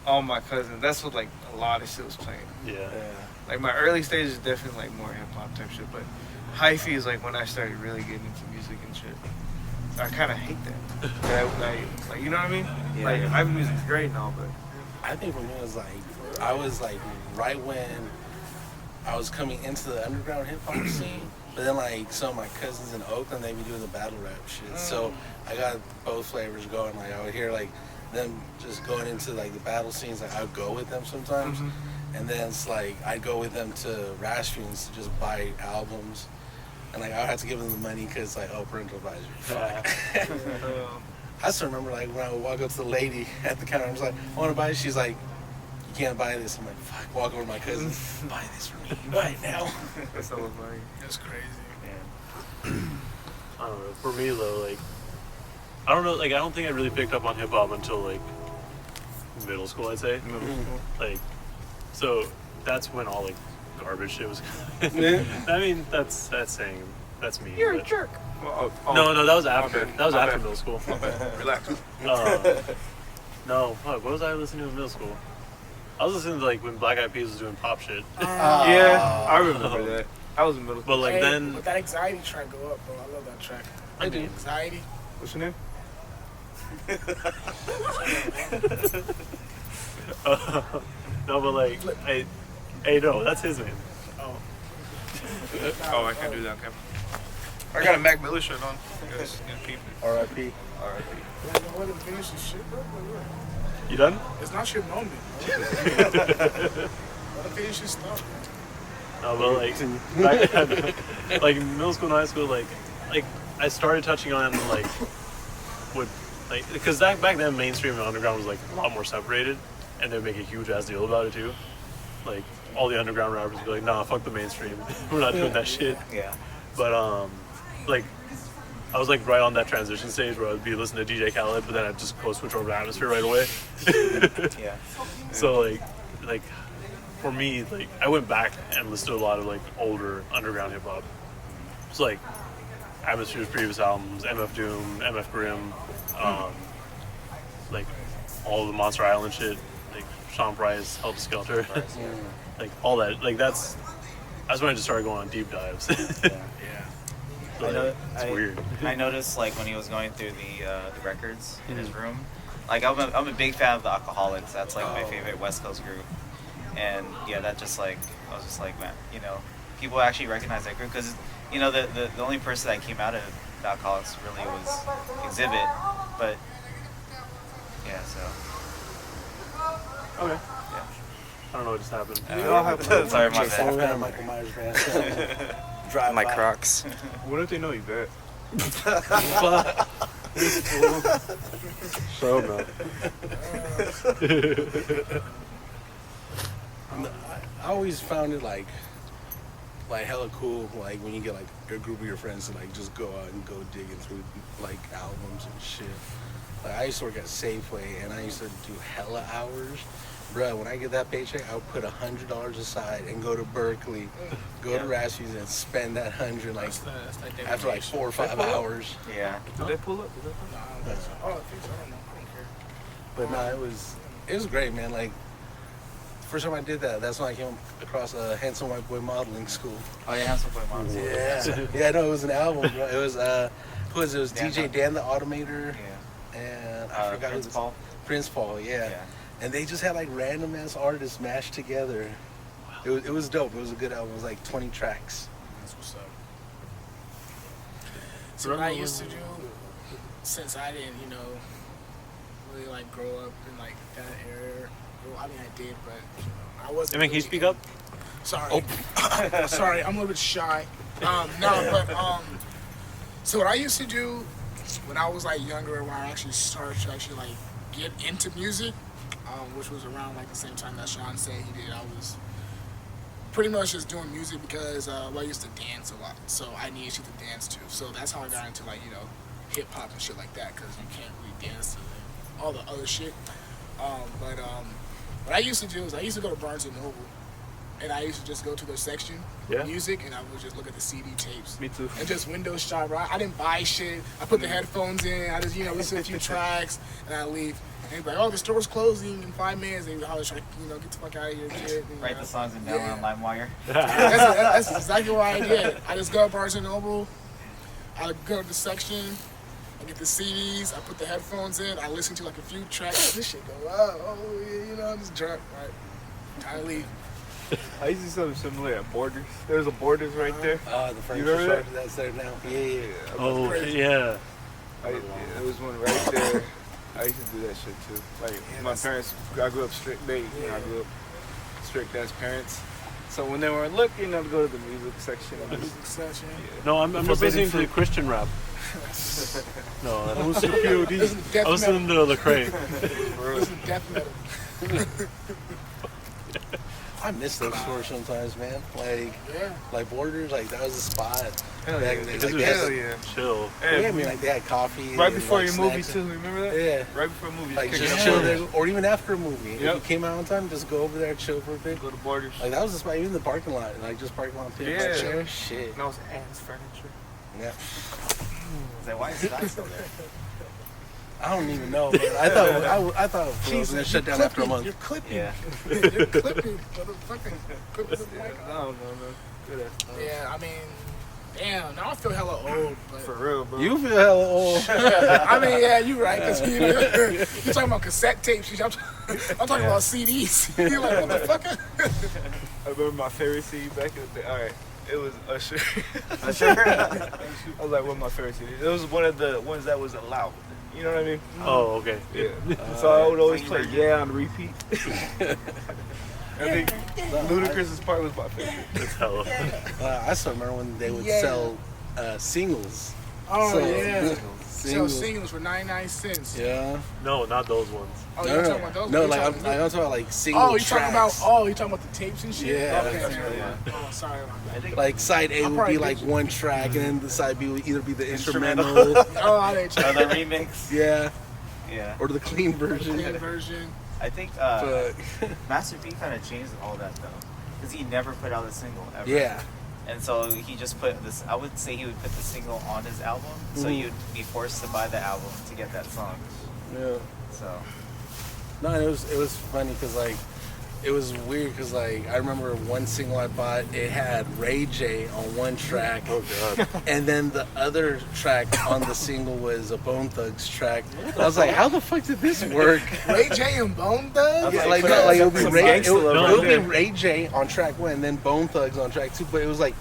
All my cousins. That's what like a lot of shit was playing. yeah. Like my early stage is definitely like more hip hop type shit, but hyphy is like when I started really getting into music and shit. I kind of hate that. Like you know what I mean? Yeah. Like hyphy music's great and all, but I think for me it was like I was like right when I was coming into the underground hip hop scene, but then like some of my cousins in Oakland they be doing the battle rap shit. So I got both flavors going. Like I would hear like them just going into like the battle scenes. Like I would go with them sometimes, and then it's like I'd go with them to Rasputin's to just buy albums, and like I would have to give them the money because like parental advisory. Fuck. I still remember like when I would walk up to the lady at the counter, I was like, I want to buy it. She's like, you can't buy this. I'm like, fuck. Walk over to my cousin, buy this for me right now. that's so funny. That's crazy. I don't know. For me though, like, I don't know. Like, I don't think I really picked up on hip hop until like middle school. I'd say. Like, so that's when all like garbage shit was. I mean, that's saying that's me. You're a but- jerk. Well, No, that was after. bad. That was My after bad. middle school. Relax. No, fuck. What was I listening to in middle school? I was listening to like when Black Eyed Peas was doing pop shit. Yeah, I remember that. I was in middle school. But like Hey, then, let that anxiety track go up, bro. I love that track. I do. Anxiety. What's your name? No, but like, hey, no, that's his name. Oh. Oh, I can't do that. Okay. I got a Mac Miller shirt on. You guys can peep it. R.I.P. Like, go ahead and finish this shit, bro. Like, You done? it's not your moment, bro. Let him finish his stuff, man. No, but like, like in middle school and high school, like I started touching on like what, like, because back then mainstream and underground was like a lot more separated, and they'd make a huge ass deal about it too. Like all the underground rappers would be like, nah, fuck the mainstream, we're not doing that shit. Yeah. But like I was like right on that transition stage where I'd be listening to DJ Khaled, but then I'd just go switch over to Atmosphere right away. Yeah. So like for me, like I went back and listened to a lot of like older underground hip hop. It's like Atmosphere's previous albums, MF Doom, MF Grimm, like all the Monster Island shit, like Sean Price, Helter Skelter, like all that. Like that's when I just started going on deep dives. I know, It's weird. I noticed like when he was going through the records in his room, like I'm a big fan of the Alcoholics. That's like my favorite West Coast group, and yeah, that just like I was just like, man, you know, people actually recognize that group because you know the only person that came out of the Alcoholics really was Exhibit, but yeah, so Okay. yeah. I don't know what just happened. We all have Sorry, my Someone bad. had a Michael Myers mask. Drive My by. Crocs. What if they know you bet? So no. I always found it like hella cool, like when you get like a group of your friends to like just go out and go digging through like albums and shit. Like I used to work at Safeway and I used to do hella hours. Bruh, when I get that paycheck, I would put $100 aside and go to Berkeley, go to Rasmussen and spend that $100 like That's that after like 4 or 5 hours. Yeah. Did they pull up? Nah, I don't think so. Oh, I think so. I don't know. I don't care. But no, it was great, man. Like first time I did that, that's when I came across a Handsome White Boy modeling school. Oh yeah, Handsome Boy Moms. Yeah, no, it was an album, bro. It was who was it? It was Dan DJ Dan the Automator Yeah. and I forgot Prince who Paul. Prince Paul, yeah. And they just had like random ass artists mashed together. It was dope. It was a good album. It was like 20 tracks. That's what's up. So what I used to do, since I didn't, really like like grow up in like that area. Well, I mean, I did, but I wasn't. I mean, can you speak up? Sorry, sorry, I'm a little bit shy. So what I used to do when I was like younger, when I actually started to actually like get into music, which was around like the same time that Sean said he did. I was pretty much just doing music because I used to dance a lot, so I needed to dance too. So that's how I got into like hip hop and shit like that, because you can't really dance to all the other shit. What I used to do is I used to go to Barnes and Noble, and I used to just go to their section of music, and I would just look at the CD tapes. Me too. And just window shop. Right? I didn't buy shit. I put the headphones in. I just listen to a few tracks, and I leave. And he'd be like, "Oh, the store's closing in 5 minutes." And I was trying to get the fuck out of here, kid. And, Write the songs and download on LimeWire. That's exactly what I did. I just go to Barnes and Noble. I go to the section. I get the CDs. I put the headphones in. I listen to like a few tracks. This shit go, I'm just drunk, right? Time to leave. I used to do something similar at Borders. There's a Borders right there. The furniture remember store that? that's there now. Yeah. Oh, yeah. It was one right there. I used to do that shit too. Like my parents, I grew up strict. I grew up strict ass parents. So when they weren't looking, I'd go to the music section. No, I'm just listening to Christian rap. No, that was POD. I was listening to Lecrae. Listen to death metal. I miss those stores sometimes, man. Like Borders, like that was a spot. Hell back yeah. then. Because Like, it they was had- just chill. yeah, I mean, like they had coffee. Right and, before like, your movie snacks. too, remember that? Yeah. Right before a movie. Like just just kick it chill up. there, or even after a movie. If Yep. you came out on time, just go over there, chill for a bit. Go to Borders. Like that was the spot, even the parking lot, like just parking lot, pick Yeah. my chair, shit. And that was Ann's furniture. Yeah. Is that why is that still there? I don't even know, man. I thought it was gonna shut down after a month. You're clipping. Yeah. You're clipping, motherfucker. Clipping the mic. No. Good ass. Yeah, I mean, damn. Now I feel hella old, but For real, bro. You feel hella old. I mean, yeah, you're right. Cause you're talking about cassette tapes. I'm talking about CDs. You're like, motherfucker. I remember my favorite CD back in the day. All right, it was Usher. I was like, one of my favorite CDs. It was one of the ones that was allowed. You know what I mean? Oh, okay. Yeah. So I would always play Yeah on repeat. I think Ludacris's part was my favorite. It's hella. I still remember when they would Yeah. sell singles. Oh So, yeah. So singles. singles for 99 cents. Yeah. No, not those ones. Oh, No, you're no, talking about those? no, You're like talking I'm about- talking about like single Oh, you're talking about tracks. you're talking about the tapes and shit. Yeah. Okay. Yeah. Oh, sorry about that. Like side A would probably be like get one track, and then the side B would either be the Instrumental. instrumental, Oh, I didn't check Another remix. yeah, Yeah. or the clean the version. clean version. I think But Master P kind of changed all that though, because he never put out a single ever. yeah, And so he just put this. I would say he would put the single on his album, so Mhm. you'd be forced to buy the album to get that song. yeah. So No, it was funny because like it was weird because like I remember one single I bought, it had Ray J on one track, Oh, God. and then the other track on the single was a Bone Thugs track. I was like, how the fuck did this work? Ray J and Bone Thugs. Yeah, like, like, no, like it would be some Ray, gangsta love it would right be Ray J on track one, and then Bone Thugs on track two. But it was like,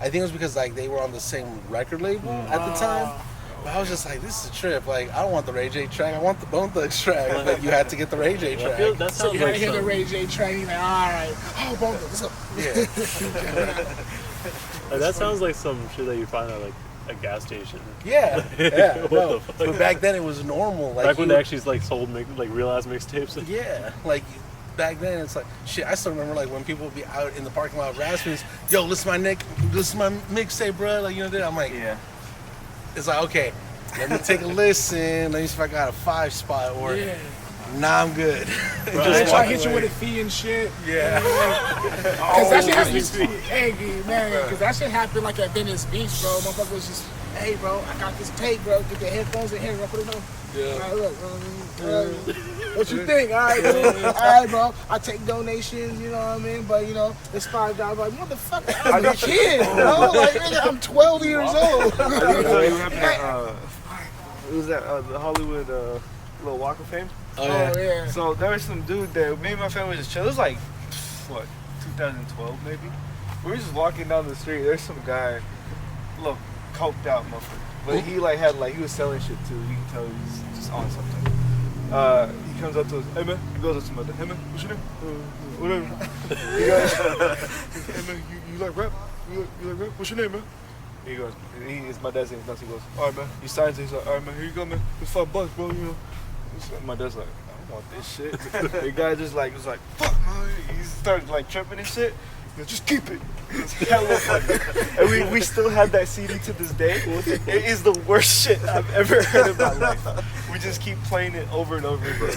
I think it was because like they were on the same record label at the time. But I was just like, this is a trip. Like, I don't want the Ray J track. I want the Bone Thugs track. But you had to get the Ray J I track. feel that So sounds you had like to hear the some, Ray J train. He's like, all right. Oh, Bone Thugs. What's up? like, that sounds like some shit that you find at like a gas station. Yeah, yeah. What no. the fuck? But back then it was normal. Like Back when you- they actually like sold like real ass mixtapes. yeah, like back then it's like shit. I still remember like when people would be out in the parking lot rasping, yo, listen to my mixtape, bro. Like you know that. I'm like, yeah. it's like okay, let me take a listen. Let me see if I got a 5 spot or Yeah. nah, I'm good. They Just try walk to hit you away. with a fee and shit. Yeah. Cause that shit happened. Hey, man, cause that shit happened like at Venice Beach, bro. Motherfucker was just, hey, bro, I got this tape, bro. Get the headphones in here, bro. Put it on. Yeah. All right, look, what you think? All right, dude. All right, bro. I take donations, you know what I mean? But you know, it's $5. Like, motherfucker, I'm a kid, bro. Like, nigga, I'm 12 years old. I didn't tell you what happened. It was at the Hollywood little Walk of Fame. Oh Oh yeah. yeah. So there was some dude there. Me and my family just chill. It was like, what, 2012 maybe? We were just walking down the street. There's some guy, little coked out motherfucker. But he like had like he was selling shit too. You can tell he was just on something. he comes up to us, hey man, he goes up to my dad, hey man, what's your name? Whatever. He goes, hey man, you like rap? You like rap? What's your name, man? He goes, it's my dad's name. He goes, all right, man. He signs it. He's like, all right, man, here you go, man. It's $5, bro. You know. My dad's like, I don't want this shit. The guy just like was like, fuck, man. He started like tripping and shit. He goes, just keep it. It's hella funny. And we still have that CD to this day. It is the worst shit I've ever heard in my life. We just keep playing it over and over again.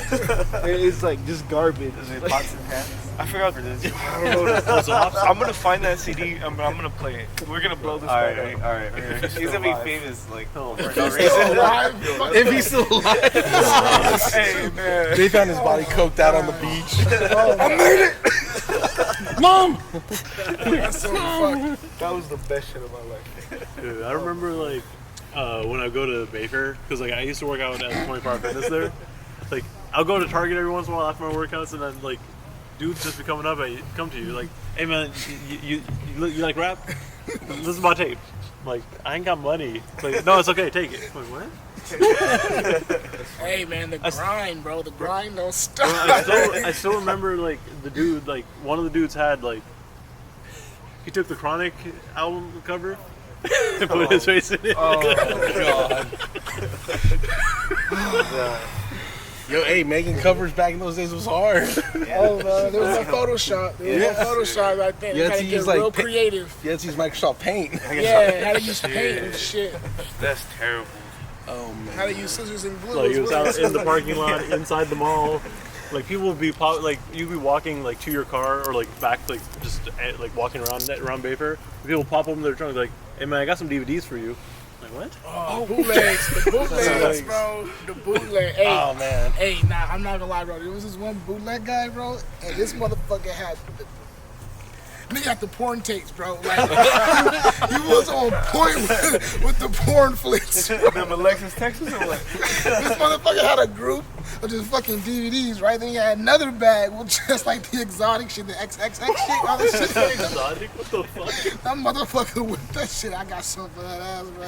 It is like just garbage. Is it pots and pans? I forgot for this. I don't know what it was. I'm gonna find that CD. I'm gonna play it. We're gonna blow this guy up. All right. He's gonna be famous like for no Still reason. alive? If he's still alive. Hey man. They found his body coked out on the beach. I made it! Mom! That's so funny. That was the best shit of my life. Dude, I remember like when I go to Bayfair, because like I used to work out at 24 Fitness there. Like I'll go to Target every once in a while after my workouts, and then like dudes just be coming up and come to you like, hey man, you like rap? Listen to my tape. I'm like, I ain't got money. It's like, no, it's okay, take it. I'm like, what? Hey man, the grind, bro. The grind don't stop. I still remember like the dude, like one of the dudes had like, he took the Chronic album cover and put his face in it. Oh god. Yo, hey, making covers back in those days was hard. Oh man, there was no Photoshop. There was no Photoshop right then. You You had had to to use, get real like, creative. You had to use Microsoft Paint. Yeah, how to use paint and shit. That's terrible. Oh, man. How to use scissors and glue. Like it was out in the Like- parking lot, inside the mall. Like people would be like you'd be walking like to your car or like back like just like walking around Bayfair. People pop open their trunk like, hey man, I got some DVDs for you. Like what? Oh, bootlegs, the bootlegs, bro. The bootleg. Hey, Oh, man. hey, nah, I'm not gonna lie, bro. There was this one bootleg guy, bro, and this motherfucker had. Nigga had the porn tapes, bro. Like, he was on point with the porn flicks. Bro. Them Alexis, Texas or what? This motherfucker had a group of just fucking DVDs, right? Then he had another bag with just like the exotic shit, the XXX shit, all this shit. Exotic? What the fuck? That motherfucker with that shit, I got some for that ass, bro.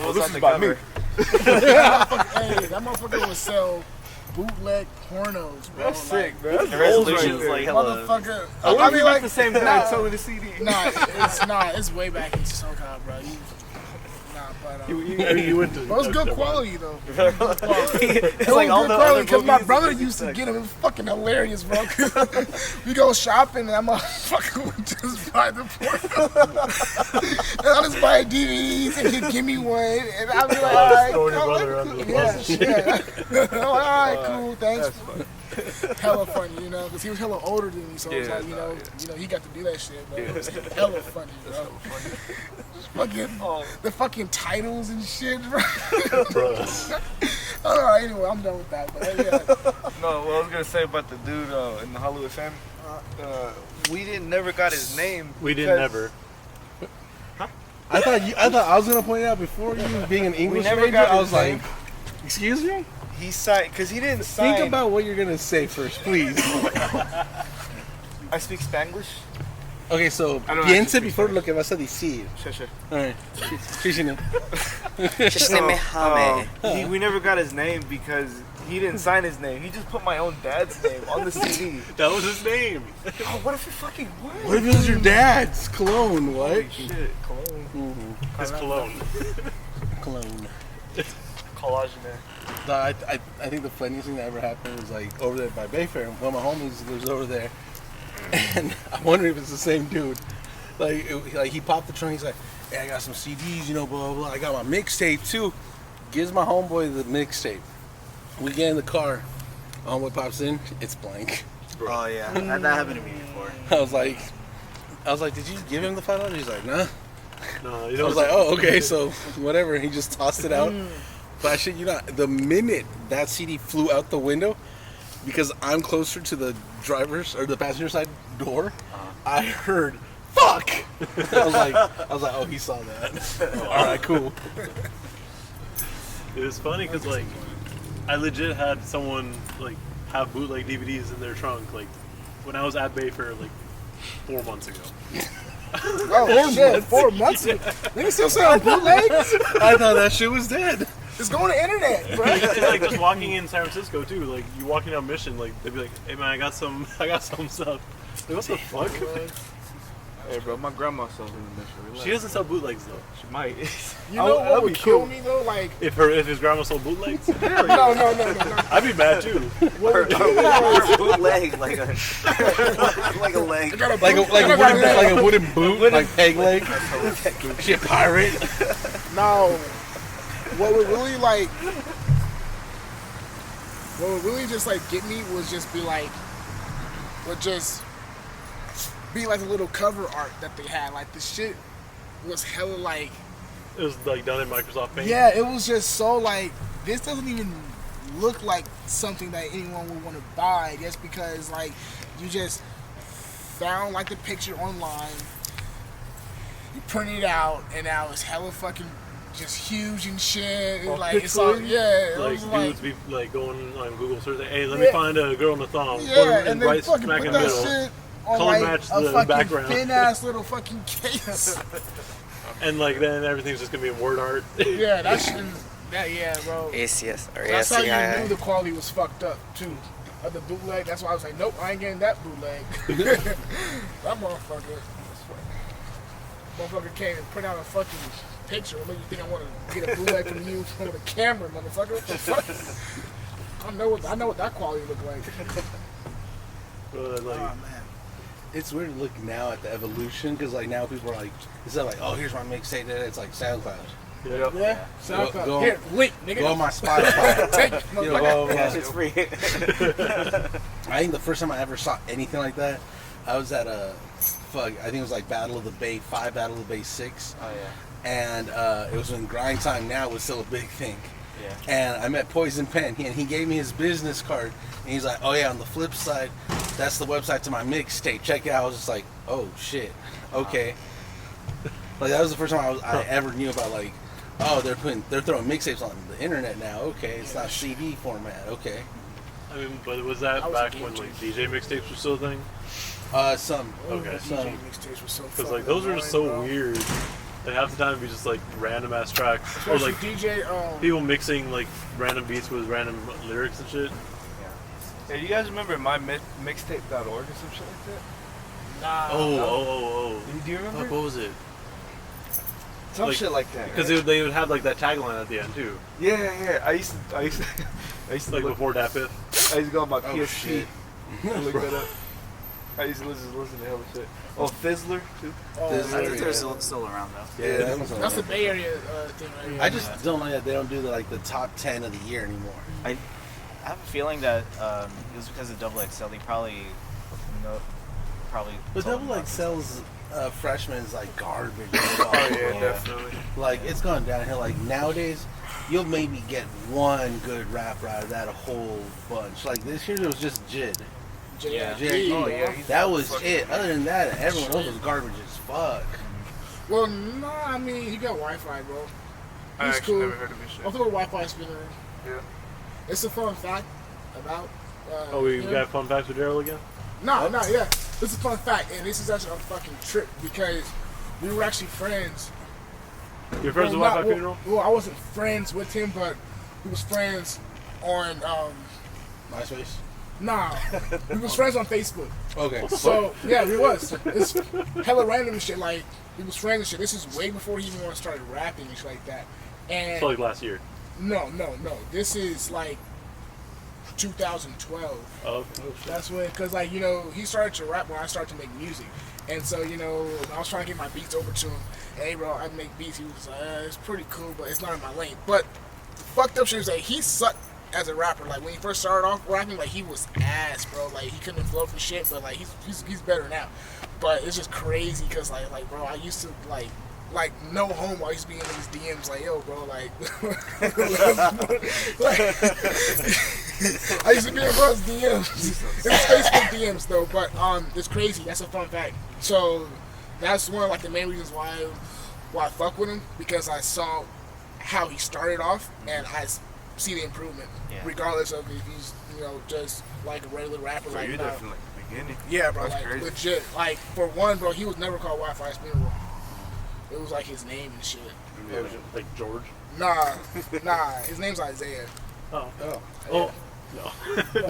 What was on the cover? Hey, that motherfucker would sell bootleg pornos, bro. That's sick, bro. That's The goals right resolution's there. like hella. Motherfucker. I wonder if like the same guy nah, told me the CD. Nah, it's not. It's way back into SoCal, bro. You went to. But it was good quality though. It was good quality. It's It like was all good the quality other because my movies, brother it's used to like- get them. It was fucking hilarious, bro. We go shopping and that motherfucker would just buy the porno. And I'll just buy DVDs and he'd give me one. And I'll be like, all right, throwing your cool. brother under the Yeah, bus. yeah. I'm like, all right, cool, thanks. Hella funny, you know, because he was hella older than me, so it was Yeah, like, you know, he got to do that shit, but it was hella funny, bro. Fucking the fucking titles and shit, bro. All right, anyway, I'm done with that. But yeah, No, what I was gonna say about the dude in the Hollywood family, we never got his name. We didn't because never. I thought I was gonna point it out before you being an English never major. got I his was like, name. excuse me. He signed because he didn't sign. Think about what you're gonna say first, please. I speak Spanglish. Okay, so I don't piense actually before speak lo que vas a decir. Sure. Alright. Christina. We never got his name because he didn't sign his name. He just put my own dad's name on the CD. That was his name. Oh, what if it fucking was? What if it was your dad's cologne? What? Holy shit, cologne. Mm-hmm. His cologne. Cologne. Collage. No, I think the funniest thing that ever happened was like over there by Bayfair. One of my homies lives over there, and I'm wondering if it's the same dude. Like he popped the trunk. He's like, "Hey, I got some CDs, you know, blah blah blah. I got my mixtape too." Gives my homeboy the mixtape. We get in the car. Homeboy pops in. It's blank. Oh yeah, that happened to me before. I was like, "Did you give him the $5?" He's like, "Nah." No, you I know. was like, "Oh, okay." So whatever. He just tossed it out. But I shit you not, the minute that CD flew out the window, because I'm closer to the driver's or the passenger side door, I heard "fuck." I was like, oh, he saw that. All right, cool. It was funny because like I legit had someone like have bootleg DVDs in their trunk like when I was at Bayfair like 4 months ago. oh shit, 4 months. Niggas still selling bootlegs. I thought that shit was dead. It's going to internet, bro. It's like just walking in San Francisco too. Like you walking down Mission, like they'd be like, "Hey man, I got some stuff." Like, what the fuck? Hey, bro, my grandma sells in the Mission. Relax. She doesn't sell bootlegs though. She might. You know what would kill me though? Like, If his grandma sold bootlegs, no. I'd be mad too. What would kill me Or bootleg, like a like a leg. like a wooden boot, like peg leg. She a pirate. No, what would really just like get me was just be like, a little cover art that they had. Like the shit was hella like, It was like done in Microsoft Paint. yeah, it was just so like, this doesn't even look like something that anyone would want to buy just because like you just found like the picture online, you printed it out, and now it's hella fucking just huge and shit. All Like it's all, pixelated? yeah, it Like was dudes be like going on Google search, hey, let me find a girl in the thong. Put her yeah, in and then right fucking smack put in the that middle. shit on Color like match a the fucking background. thin ass little fucking case. And like then everything's just gonna be in word art. Yeah, that shit. Yeah, bro. ACS or That's how you ASCII. knew the quality was fucked up too. Of the bootleg. That's why I was like, nope, I ain't getting that bootleg. That motherfucker came and print out a fucking picture. What make you think I want to get a bootleg from you from the camera, motherfucker? What the fuck? I know what that quality look like. Like, Oh man. It's weird to look now at the evolution because like now people are like, instead of like, oh, here's my mixtape, it's like SoundCloud. yeah. Yeah. SoundCloud. go- Here, link, nigga. Go on my Spotify. Take it, You know, motherfucker. go- It's free. I think the first time I ever saw anything like that, I was at I think it was like Battle of the Bay 5, Battle of the Bay 6. Oh yeah. And it was when Grind Time Now was still a big thing. Yeah. And I met Poison Pen, and he gave me his business card, and he's like, oh yeah, on the flip side, that's the website to my mixtape. Check it out. I was just like, oh shit, okay. Like that was the first time I ever knew about like, oh, they're throwing mixtapes on the internet now. Okay, it's not CD format. Okay. I mean, but was that I was a back game when changer. like DJ mixtapes were still a thing? Some. Okay. DJ mixtapes were so Because like fucking those are just so annoying, bro. weird. Like half the time it'd be just like random ass tracks, or Especially like DJ. people mixing like random beats with random lyrics and shit. Hey, you guys remember mixtape.org or some shit like that? Nah. Oh. Do you remember? Fuck, what was it? Some like- shit like that. Because right? they would have like that tagline at the end too, Yeah. I used to like look, before that fifth. I used to go on my Oh, PSP shit. and look that up. I used to listen to hella shit. Oh, Fizzler too. Oh, This I is- think they're still around though. Yeah, that was that's the Bay Area thing right here. I just don't like that they don't do the top 10 of the year anymore. I have a feeling that it was because of Double XL. They probably But told them Double not to. XL's freshmen is like garbage. Oh yeah, definitely. Like it's gone downhill. Like nowadays, you'll maybe get one good rapper out of that a whole bunch. Like this year, it was just Jid. Yeah. Jid. Oh, yeah, he's That was fucking it. Other than that, everyone else was garbage as fuck. Well, nah, I mean, he got Wi-Fi, bro. I He's actually cool. never heard of his shit. I'll throw a Wi-Fi spinner. Yeah. It's a fun fact about. Oh, we him. got fun facts with Daryl again. No, yeah. This is a fun fact, and this is actually a fucking trip because we were actually friends. Your friends with not- Wi-Fi funeral? Well, I wasn't friends with him, but we was friends on. MySpace. Nah, we was friends on Facebook. Okay. So yeah, we was. It's hella random and shit. Like we was friends and shit. This is way before he even started rapping and shit like that. And So like last year. no. This is like 2012. Oh, That's when, cause like he started to rap when I started to make music, and so I was trying to get my beats over to him. Hey bro, I make beats. He was like, it's pretty cool, but it's not in my lane. But the fucked up shit was like he sucked as a rapper. Like when he first started off rapping, like he was ass, bro. Like he couldn't flow for shit, but like he's better now. But it's just crazy, cause like bro, I used to like no homo. I used to be in his DMs like, yo, bro, like I used to be in bro's DMs. It's Facebook DMs though, but it's crazy. That's a fun fact. So that's one of like the main reasons why I fuck with him, because I saw how he started off and I see the improvement, Yeah. regardless of if he's just like a regular rapper. So like you're now. definitely like the beginning. Yeah, bro, That's like crazy. legit. Like for one, bro, he was never called Wi-Fi Spinner. It was like his name and shit. it was just, like George. Nah. His name's Isaiah. Oh. Oh. Oh. No.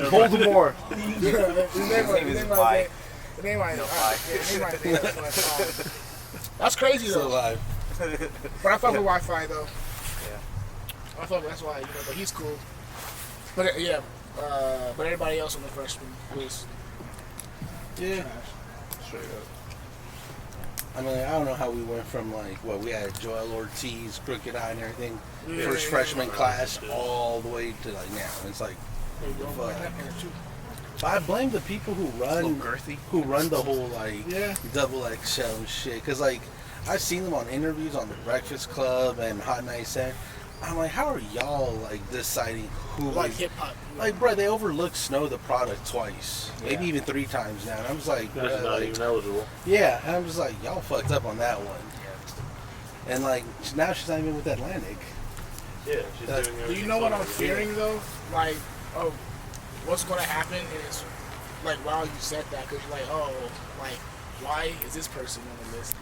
Voldemort. His name Why? His name Isaiah. That's crazy Still though. alive. But I fuck with Wi-Fi though. Yeah. I fuck with, that's why, but he's cool. But but everybody else on the freshman was Yeah. trash. Straight up. I mean, I don't know how we went from like what we had Joel Ortiz, Crooked Eye, and everything, Yeah. first freshman class, all the way to like now. It's like, There you go. Fuck. Like that there, too. I blame the people who run the whole like Yeah. double XL and shit. Cause like I've seen them on interviews on the Breakfast Club and Hot 97. I'm like, how are y'all like deciding who Like hip hop. like, bro? They overlooked Snow the Product twice, maybe Yeah. even 3 times now. And I'm just like, That's bruh, not like, even eligible. yeah. And I'm just like, y'all fucked up on that one. And like now she's not even with Atlantic. Yeah, she's That- doing Do everything you know what so I'm good. fearing though? Like, oh, what's gonna happen is, like, wow, you said that because you're like, oh, like, why is this person on the list?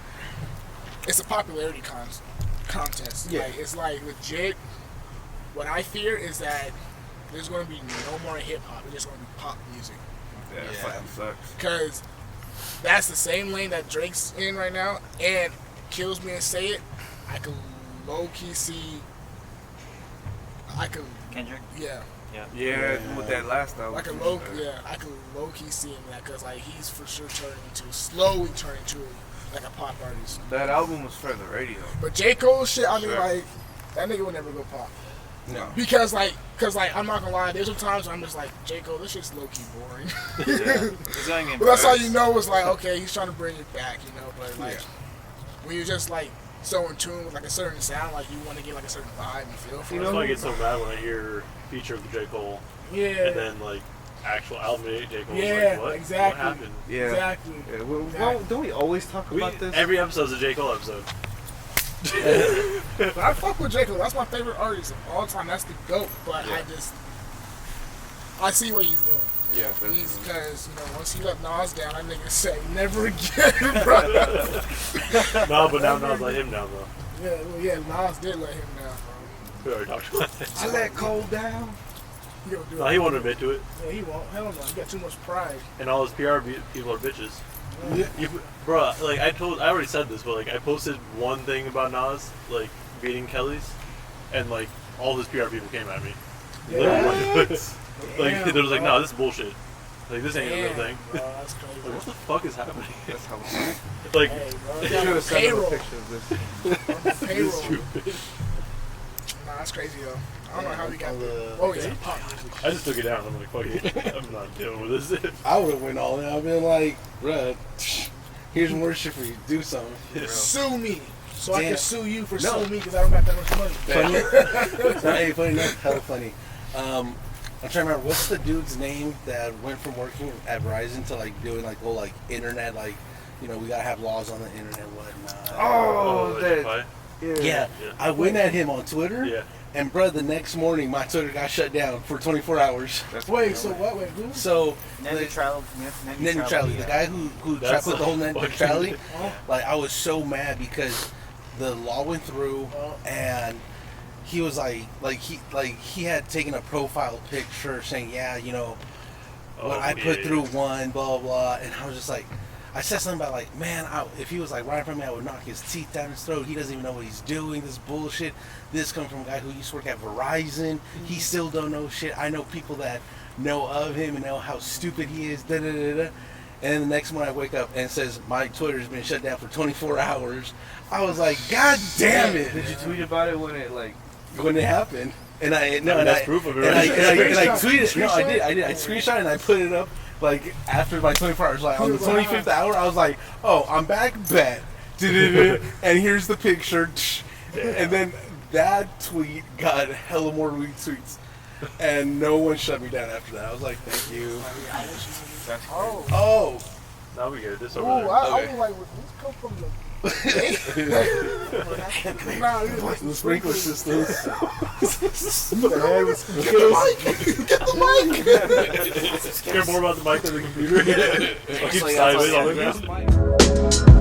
It's a popularity contest. Yeah. Like, it's like legit. What I fear is that there's gonna be no more hip hop. It's just gonna be pop music. Yeah, that Yeah. fucking sucks. Because that's the same lane that Drake's in right now, and kills me to say it, I can low key see. Kendrick. Yeah. Yeah, with that last album. I can low key see him that because like he's for sure slowly turning to like a pop artist. That album was for the radio. But J. Cole shit, I mean Sure. like that nigga would never go pop No. because I'm not gonna lie, there's some times where I'm just like J. Cole, this shit's low key boring. Yeah. But that's how you know it's like okay, he's trying to bring it back, you know. But like when you're just like so in tune with like a certain sound, like you want to get like a certain vibe and feel for That's it. why I get so mad when I hear feature of the J. Cole Yeah. and then like actual album J. Cole. Yeah, Like, what? exactly. What happened? Yeah. Exactly. Yeah, well, don't we always talk about this? Every episode's a J. Cole episode. But I fuck with J. Cole. That's my favorite artist of all time. That's the GOAT. But I see what he's doing. Yeah, He's because once he let Nas down, that nigga say never again, bro. No, but now Nas let him down though. Yeah, Nas did let him down, We already talked about that. I let Cole down. bro. He'll do No, it. he won't admit to it. Yeah, he won't. Hell no. He got too much pride. And all his PR people are bitches. Bro, like I already said this, but like I posted one thing about Nas, like beating Kelly's, and like all his PR people came at me. Like Damn, they was like, bro. no, this is bullshit. Like this ain't a real Damn, thing. bro, that's crazy. Like what the fuck is happening? That's how Like Hey, bro. you You should got have sent him a payroll. picture of this. On the payroll. stupid. Nah, that's crazy though. I don't know how we got On there. the- Oh, yeah, pop music. I just took it down. I'm like, fuck it. I'm not dealing with this. I would have went all in. I've been like, bruh, here's more shit for you. Do something. Sue me. So I Damn. can sue you for No. suing me because I don't got that much money. Funny. Hey, funny enough, hella funny. I'm trying to remember what's the dude's name that went from working at Verizon to like doing like whole like internet, like we gotta have laws on the internet and whatnot. Oh, that. Spotify? Yeah, I went at him on Twitter, Yeah. and bro, the next morning my Twitter got shut down for 24 hours. Wait, so what? Wait, who? So Net the- neutrality. net neutrality, the guy who That's put the whole net fucking- neutrality, Oh. like I was so mad because the law went through and he was like he had taken a profile picture saying what I put through one blah blah blah, and I was just like, I said something about like, man, if he was like right in front of me, I would knock his teeth down his throat. He doesn't even know what he's doing. This bullshit. This comes from a guy who used to work at Verizon. He still don't know shit. I know people that know of him and know how stupid he is. Da da da da. And the next morning I wake up and it says my Twitter's been shut down for 24 hours. I was like, God damn it! Did you tweet about it when it like? When it happened, and I that's proof of it, and I right? tweeted. No, I did. I screenshot it and I put it up like after my 24 hours. Like on the 25th hour, I was like, oh, I'm back, bet. And here's the picture. And then that tweet got hella more retweets, and no one shut me down after that. I was like, thank you. Oh. Oh. Now we get this over Oh, there. I Okay. was like, this come from the. The sprinkler systems. Get the mic. Care more about the mic than the computer. I'll keep Actually, sideways that's on all the you ground. need.